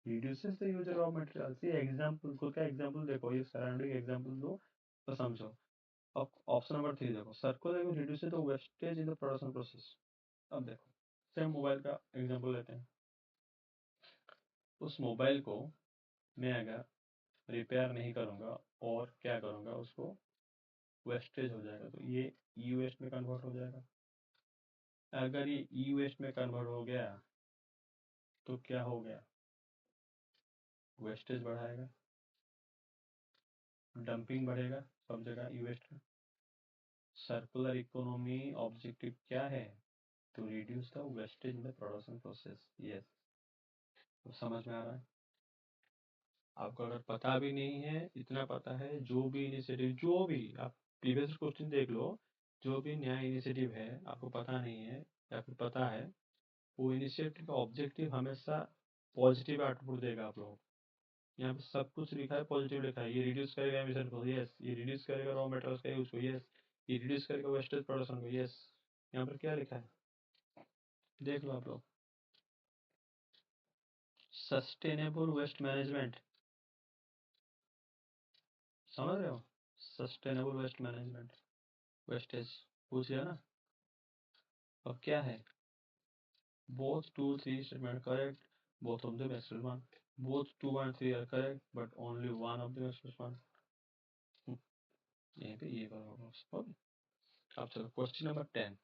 reduces the use of raw material. See example, खुद का एग्जाम्पल देखो, ये सराउंडिंग एग्जाम्पल दो तो समझो। अब ऑप्शन नंबर 3 देखो, circular reduces the wastage in the production process. अब देखो, सेम मोबाइल का एग्जाम्पल लेते हैं। उस मोबाइल को मैं अगर रिपेयर नहीं करूंगा और क्या करूंगा, उसको वेस्टेज हो जाएगा, तो ये ई वेस्ट में कन्वर्ट हो जाएगा। अगर ये ई वेस्ट में कन्वर्ट हो गया तो क्या हो गया, वेस्टेज बढ़ाएगा, डंपिंग बढ़ेगा सब जगह ई वेस्ट का। सर्कुलर इकोनॉमी ऑब्जेक्टिव क्या है? To reduce the wastage in the production process. Yes, तो समझ में आ रहा है? आपको अगर पता भी नहीं है, इतना पता है, जो भी इनिशिएटिव, जो भी आप प्रीवियस क्वेश्चन देख लो, जो भी नया इनिशिएटिव है आपको पता नहीं है या फिर पता है, वो इनिशिएटिव का ऑब्जेक्टिव हमेशा पॉजिटिव आउटपुट देगा आप लोगों को। यहाँ पे सब कुछ लिखा है, पॉजिटिव लिखा है। ये रिड्यूस करेगा एमिशन को, यस। ये रिड्यूस करेगा रॉ मेटेरियल्स का यूज को, यस। ये रिड्यूस करेगा वेस्टेज प्रोडक्शन को, यस। यहाँ पर क्या लिखा है देख लो आप लोग। सस्टेनेबल वेस्ट मैनेजमेंट, समझ रहे हो? सस्टेनेबल वेस्ट मैनेजमेंट, वेस्टेज पूछ लिया ना। अब क्या है, both 2 3 statement correct, both of them excellent one, both 2 and 3 are correct but only one of them excellent one। यहीं पे ये बराबर ओके। अब चलो क्वेश्चन नंबर 10।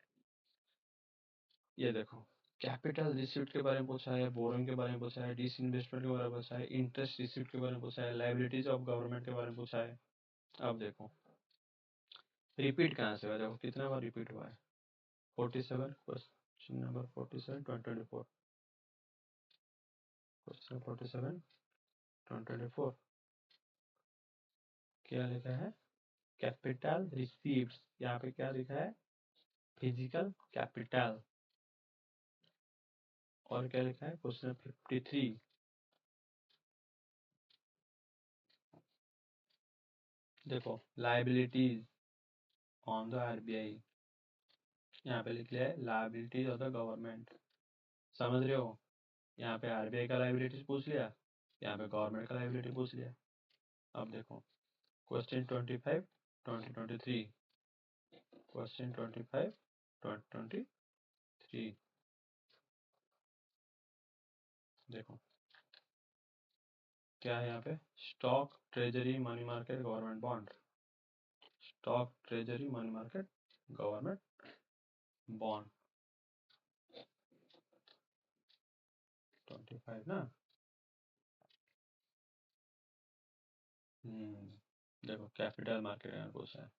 ये देखो, कैपिटल रिसिप्ट के बारे में पूछा है, बोरिंग के बारे में पूछा है, डिसइन्वेस्टमेंट के बारे में पूछा है, इंटरेस्ट रिसिप्ट के बारे में पूछा है, लाइबिलिटीज ऑफ गवर्नमेंट के बारे में पूछा है। अब देखो रिपीट कहाँ से हुआ, देखो कितना बार रिपीट हुआ है। 47, क्वेश्चन नंबर 47 2024, क्वेश्चन 47 2024 क्या लिखा है, कैपिटल रिसीव्स। यहाँ पे क्या लिखा है, फिजिकल कैपिटल। और क्या लिखा है क्वेश्चन 53, देखो लाइबिलिटीज ऑन द आरबीआई। यहाँ पे लिख लिया है लाइबिलिटीज ऑफ द गवर्नमेंट। समझ रहे हो? यहाँ पे आरबीआई का लाइबिलिटीज पूछ लिया, यहाँ पे गवर्नमेंट का लाइबिलिटी पूछ लिया। अब देखो क्वेश्चन 25 2023, क्वेश्चन 25 2023 देखो क्या है यहाँ पे, stock treasury money market government bond, stock treasury money market government bond 25 ना। देखो कैपिटल मार्केट यहाँ पूछा है,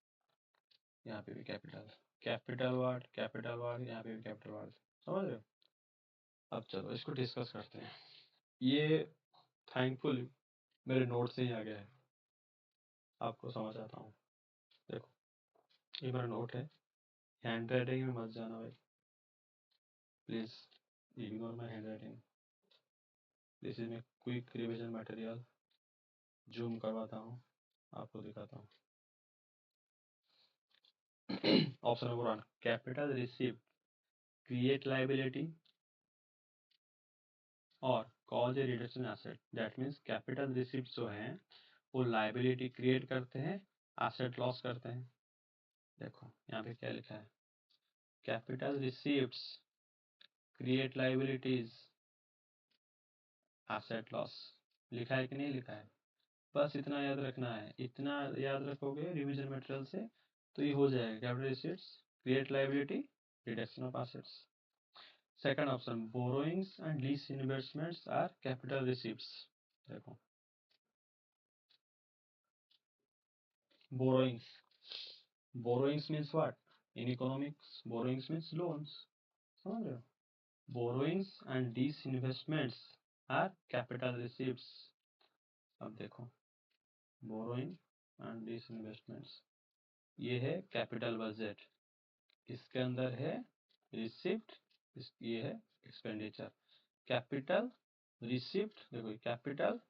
यहाँ पे भी कैपिटल, कैपिटल वर्ड, यहाँ पे भी कैपिटल वर्ड। समझ रहे हो? अब चलो इसको डिस्कस करते हैं। ये थैंकफुल मेरे नोट से ही आ गया है, आपको समझ आता हूँ। देखो ये मेरा नोट है, हैंड राइटिंग में मत जाना भाई, please ignore my handwriting. This is my quick revision material. Zoom करवाता हूँ, आपको दिखाता हूँ। Option number 1, capital receive create liability और cause a reduction asset. That means capital receipt जो हैं वो लाइबिलिटी क्रिएट करते हैं, एसेट लॉस करते हैं। देखो यहाँ पे क्या लिखा है, capital receipts create liabilities asset loss. लिखा है कि नहीं लिखा है? बस इतना याद रखना है, इतना याद रखोगे रिविजन मटेरियल से तो ये हो जाएगा। Capital receipts create liability, reduction of assets. Second option, borrowings and lease investments are capital receipts. देखो borrowings, borrowings means what? In economics, borrowings means loans. समझ रहे हो? Borrowings and disinvestments are capital receipts. अब देखो borrowing and disinvestments, ये है capital budget, इसके अंदर है रिसिप्ट, ये है एक्सपेंडिचर। कैपिटल रिसिप्ट, देखो कैपिटल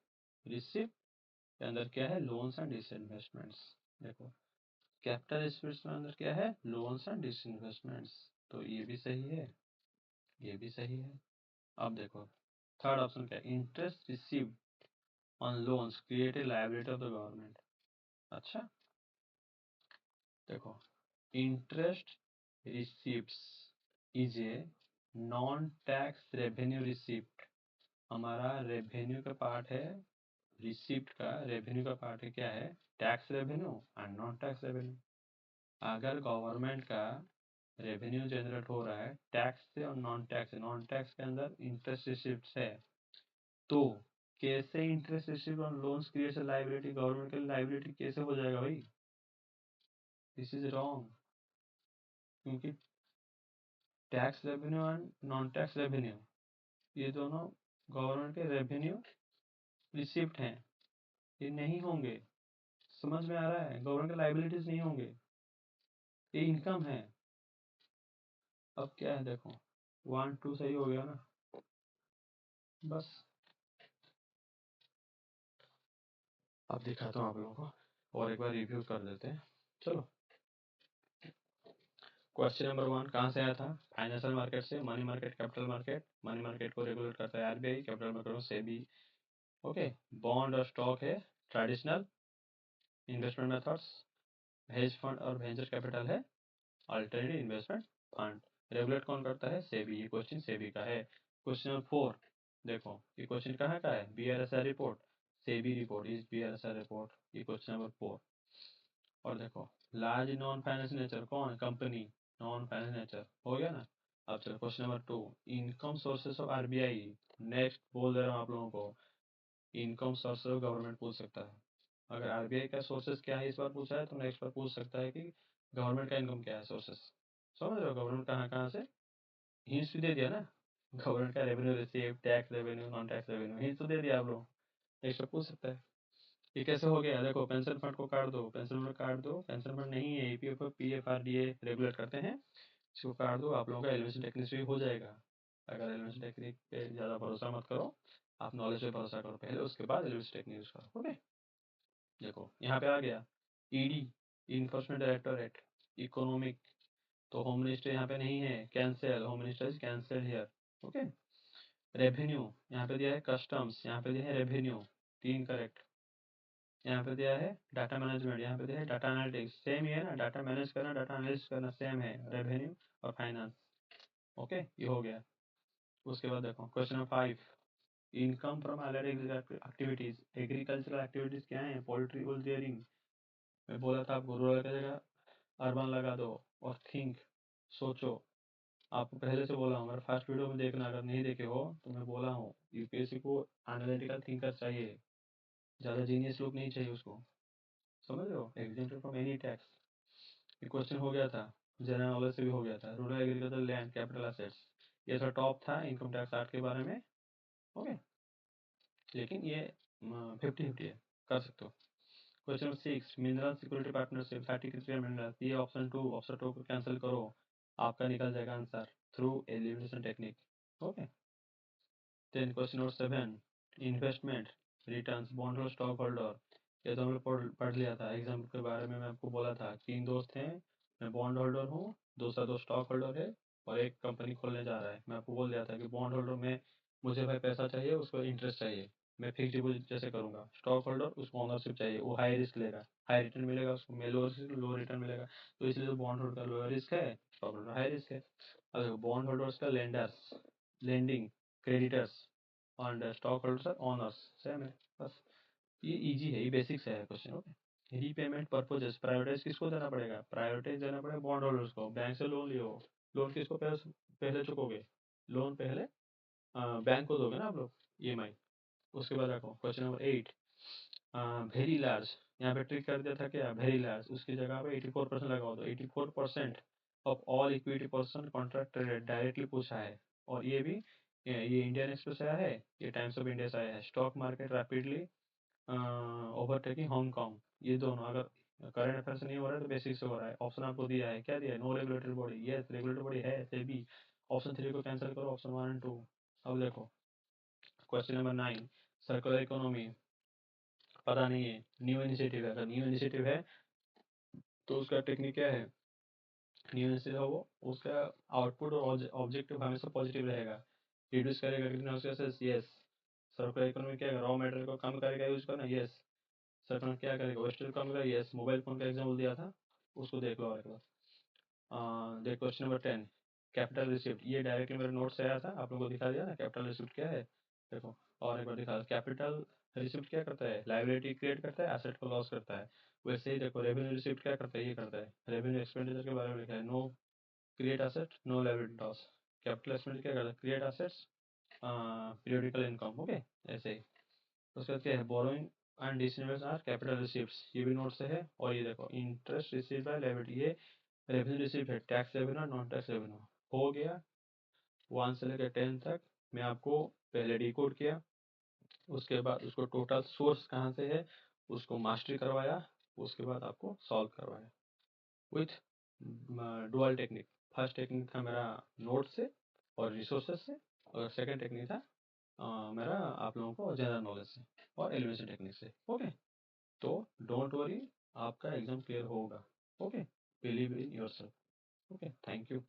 रिसिप्ट के अंदर क्या है, लोन्स एंड डिसइन्वेस्टमेंट्स। देखो कैपिटल रिसिप्ट्स में अंदर क्या है, लोन्स एंड डिसइन्वेस्टमेंट्स, तो ये भी सही है। ये भी सही है। अब देखो थर्ड ऑप्शन क्या है, interest received on loans create a liability of the government. अच्छा देखो, interest receipts is a non tax revenue receipt. हमारा रेवेन्यू का पार्ट है, रिसिप्ट का रेवेन्यू का पार्ट है, क्या है, tax revenue and non tax revenue. अगर गवर्नमेंट का रेवेन्यू जनरेट हो रहा है टैक्स से और नॉन टैक्स के अंदर इंटरेस्ट रिसिप्ट है, तो कैसे interest receipt on loans creates liability, government की लायबिलिटी कैसे हो जाएगा भाई? दिस इज रॉन्ग, क्योंकि tax revenue and non tax revenue ये दोनों गवर्नमेंट के रेवेन्यू रिसिप्ट हैं, ये नहीं होंगे। समझ में आ रहा है? गवर्नमेंट के लायबिलिटीज नहीं होंगे, ये इनकम है। अब क्या है देखो, 1 2 सही हो गया ना, बस। अब दिखाता हूँ आप लोगों को और एक बार रिव्यू कर देते हैं। चलो, क्वेश्चन नंबर 1 कहाँ से आया था? फाइनेंशियल मार्केट से। Money market, capital market. Money market को रेगुलेट करता है आरबीआई, कैपिटल मार्केट को सेबी। ओके, बॉन्ड और स्टॉक है traditional investment methods. Hedge fund और वेंचर कैपिटल है अल्टरनेटिव इन्वेस्टमेंट फंड। रेगुलेट कौन करता है? सेबी। ये क्वेश्चन सेबी का है। क्वेश्चन नंबर 4 देखो, ये क्वेश्चन कहाँ का है? BRSI report, SEBI report is BRSI report. ये क्वेश्चन नंबर 4। और देखो, लार्ज नॉन फाइनेंस नेचर कौन? कंपनी, नॉन फाइनेंस नेचर हो गया ना। अब चलो question number 2, income sources of RBI. Next बोल दे रहा हूँ आप लोगों को, इनकम सोर्सेस ऑफ गवर्नमेंट पूछ सकता है। अगर आरबीआई का सोर्सेस क्या है इस बार पूछा है, तो नेक्स्ट बार पूछ सकता है कि गवर्नमेंट का इनकम क्या है, सोर्सेस। समझ रहे हो? गवर्नमेंट कहाँ कहाँ से, हिंट्स भी दे दिया ना। गवर्नमेंट का revenue receive, tax revenue, non tax revenue, hints तो दे दिया आप लोग। नेक्स्ट बार पूछ सकता है। ये कैसे हो गया? देखो, पेंशन फंड को काट दो, पेंशन फंड काट दो, पेंशन फंड नहीं है, ईपीएफ पीएफ आरडीए रेगुलेट करते हैं, इसको काट दो, आप लोगों का एलिवेशन टेक्निक भी हो जाएगा। अगर एलिवेशन टेक्निक पे ज़्यादा भरोसा मत करो, आप नॉलेज पे भरोसा करो पहले, उसके बाद एलिवेशन टेक्निक यूज करो। ओके, देखो यहाँ पे आ गया ईडी, इन्फोर्समेंट डायरेक्टोरेट। इकोनॉमिक, तो होम मिनिस्टर यहाँ पे नहीं है, cancel, home minister is cancel here. Okay, revenue यहाँ पे दिया है, कस्टम्स यहाँ पे दिया है, रेवेन्यू, 3 करेक्ट। यहाँ पे दिया है डाटा मैनेजमेंट, यहाँ पे दिया है डाटा एनालिटिक्स, सेम ही है ना, डाटा मैनेज करना, डाटा एनालिसिस करना सेम है, रेवेन्यू और फाइनेंस। ओके, ये हो गया। उसके बाद देखो क्वेश्चन नंबर 5, इनकम फ्रॉम अलग एक्टिविटीज। एग्रीकल्चरल एक्टिविटीज क्या है? पोल्ट्री, वुल रियरिंग। मैं बोला था आपको रूरल का जगह अर्बन लगा दो, और थिंक, सोचो। आपको पहले से बोला हूँ, अगर फर्स्ट वीडियो में देखना, अगर नहीं देखे हो तो मैं बोला हूँ, यूपीएससी को एनालिटिकल थिंकर चाहिए, ज़्यादा जीनियस लोग नहीं चाहिए उसको। समझ रहे हो? एग्जेम्पल फ्रॉम एनी टैक्स, ये क्वेश्चन हो गया था, जनरल नॉलेज से भी हो गया था। Rural agriculture land capital assets, ये थोड़ा टॉप था इनकम टैक्स एक्ट के बारे में। ओके, लेकिन ये 50-50 है, कर सकते हो। Question number 6, mineral security partnership, horticulture mineral. ये ऑप्शन 2 को कैंसिल करो, आपका निकल जाएगा answer through elimination technique. Okay, then question number 7, investment returns, bond और स्टॉक होल्डर। ये तो हमने पढ़ लिया था एग्जाम के बारे में। मैं आपको बोला था 3 दोस्त हैं, मैं बॉन्ड होल्डर हूँ, दूसरा दोस्त स्टॉक होल्डर है, और एक कंपनी खोलने जा रहा है। मैं आपको बोल दिया था कि बॉन्ड होल्डर में मुझे भाई पैसा चाहिए, उसको इंटरेस्ट चाहिए, मैं फिक्स डिपॉजिट जैसे करूँगा। स्टॉक होल्डर, उसको ओनरशिप चाहिए, वो हाई रिस्क लेगा, हाई रिटर्न मिलेगा उसको, मैं लो रिटर्न मिलेगा। तो इसलिए बॉन्ड होल्डर का लो रिस्क है, स्टॉक होल्डर हाई रिस्क है। अब देखो, बॉन्ड होल्डर्स का lenders, lending, creditors, and stock holders owners, same है बस। ये इजी है, ये बेसिक्स है question. Okay, repayment purposes, prioritize किसको देना पड़ेगा? प्रायोरिटाइज देना पड़ेगा बॉन्ड होल्डर्स को। बैंक से लोन लियो, लोन किसको पहले चुकोगे? लोन पहले बैंक को दोगे ना आप लोग, ईएमआई। उसके बाद रखो क्वेश्चन नंबर 8, वेरी लार्ज। यहाँ पे ट्रिक कर दिया था क्या? वेरी लार्ज, उसकी जगह पे 84% लगाओ, तो 84% of all equity person contract directly पूछा है। और ये भी, ये इंडियन एक्सप्रेस आया है, ये टाइम्स ऑफ इंडिया से आया है। Stock market rapidly overtaking Hong Kong. ये दोनों अगर करंट अफेयर से नहीं हो रहा है तो बेसिक से हो रहा है। ऑप्शन आपको दिया है, क्या दिया है? No regulatory body, yes regulatory body है सेबी। ऑप्शन 3 को कैंसिल करो, ऑप्शन 1 एंड 2। अब देखो क्वेश्चन नंबर 9, सर्कुलर इकोनॉमी, पता नहीं है, न्यू इनिशिएटिव है। अगर न्यू इनिशिएटिव है तो उसका टेक्निक क्या है? न्यूएंस है वो, उसका आउटपुट और ऑब्जेक्टिव हमेशा पॉजिटिव रहेगा। रिड्यूस करेगा green house gases, yes. Circular economy क्या रॉ मटेरियल को कम करेगा यूज करना, यस। सर्कुलर क्या करेगा, वेस्टेज कम करेगा, यस। मोबाइल फोन का एग्जाम्पल दिया था, उसको देख लो और एक बार। देख क्वेश्चन नंबर 10, कैपिटल रिसिप्ट, ये डायरेक्टली मेरे नोट से आया था, आप लोगों को दिखा दिया ना कैपिटल रिसिप्ट क्या है। देखो और एक बार दिखा, कैपिटल रिसिप्ट क्या करता है, लाइबिलिटी क्रिएट करता है, एसेट को लॉस करता है। वैसे ही देखो रेवेन्यू रिसिप्ट क्या करता है, ये करता है, रेवेन्यू एक्सपेंडिचर के बारे में लिखा है, no create asset no liability loss. Capital expenditure क्या करता है, create assets, periodical income, okay. ऐसे ही उसके बाद क्या है, borrowing and disinvest are capital receipts, ये भी नोट से है। और ये देखो इंटरेस्ट रिसीव बाय लाइबिलिटी, ये रेवेन्यू रिसीव है, टैक्स रेवेन्यू और नॉन टैक्स रेवेन्यू। हो गया 1 से लेकर 10 तक मैं आपको पहले डिकोड किया, उसके बाद उसको टोटल सोर्स कहाँ से है उसको मास्टरी करवाया, उसके बाद आपको सॉल्व करवाया with dual technique. First technique था मेरा नोट से और रिसोर्सेज से, और सेकंड टेक्निक था मेरा आप लोगों को जनरल नॉलेज से और एलिमिनेशन टेक्निक से, ओके। तो डोंट वरी, आपका एग्जाम क्लियर होगा, okay. Believe in yourself, okay. Thank you.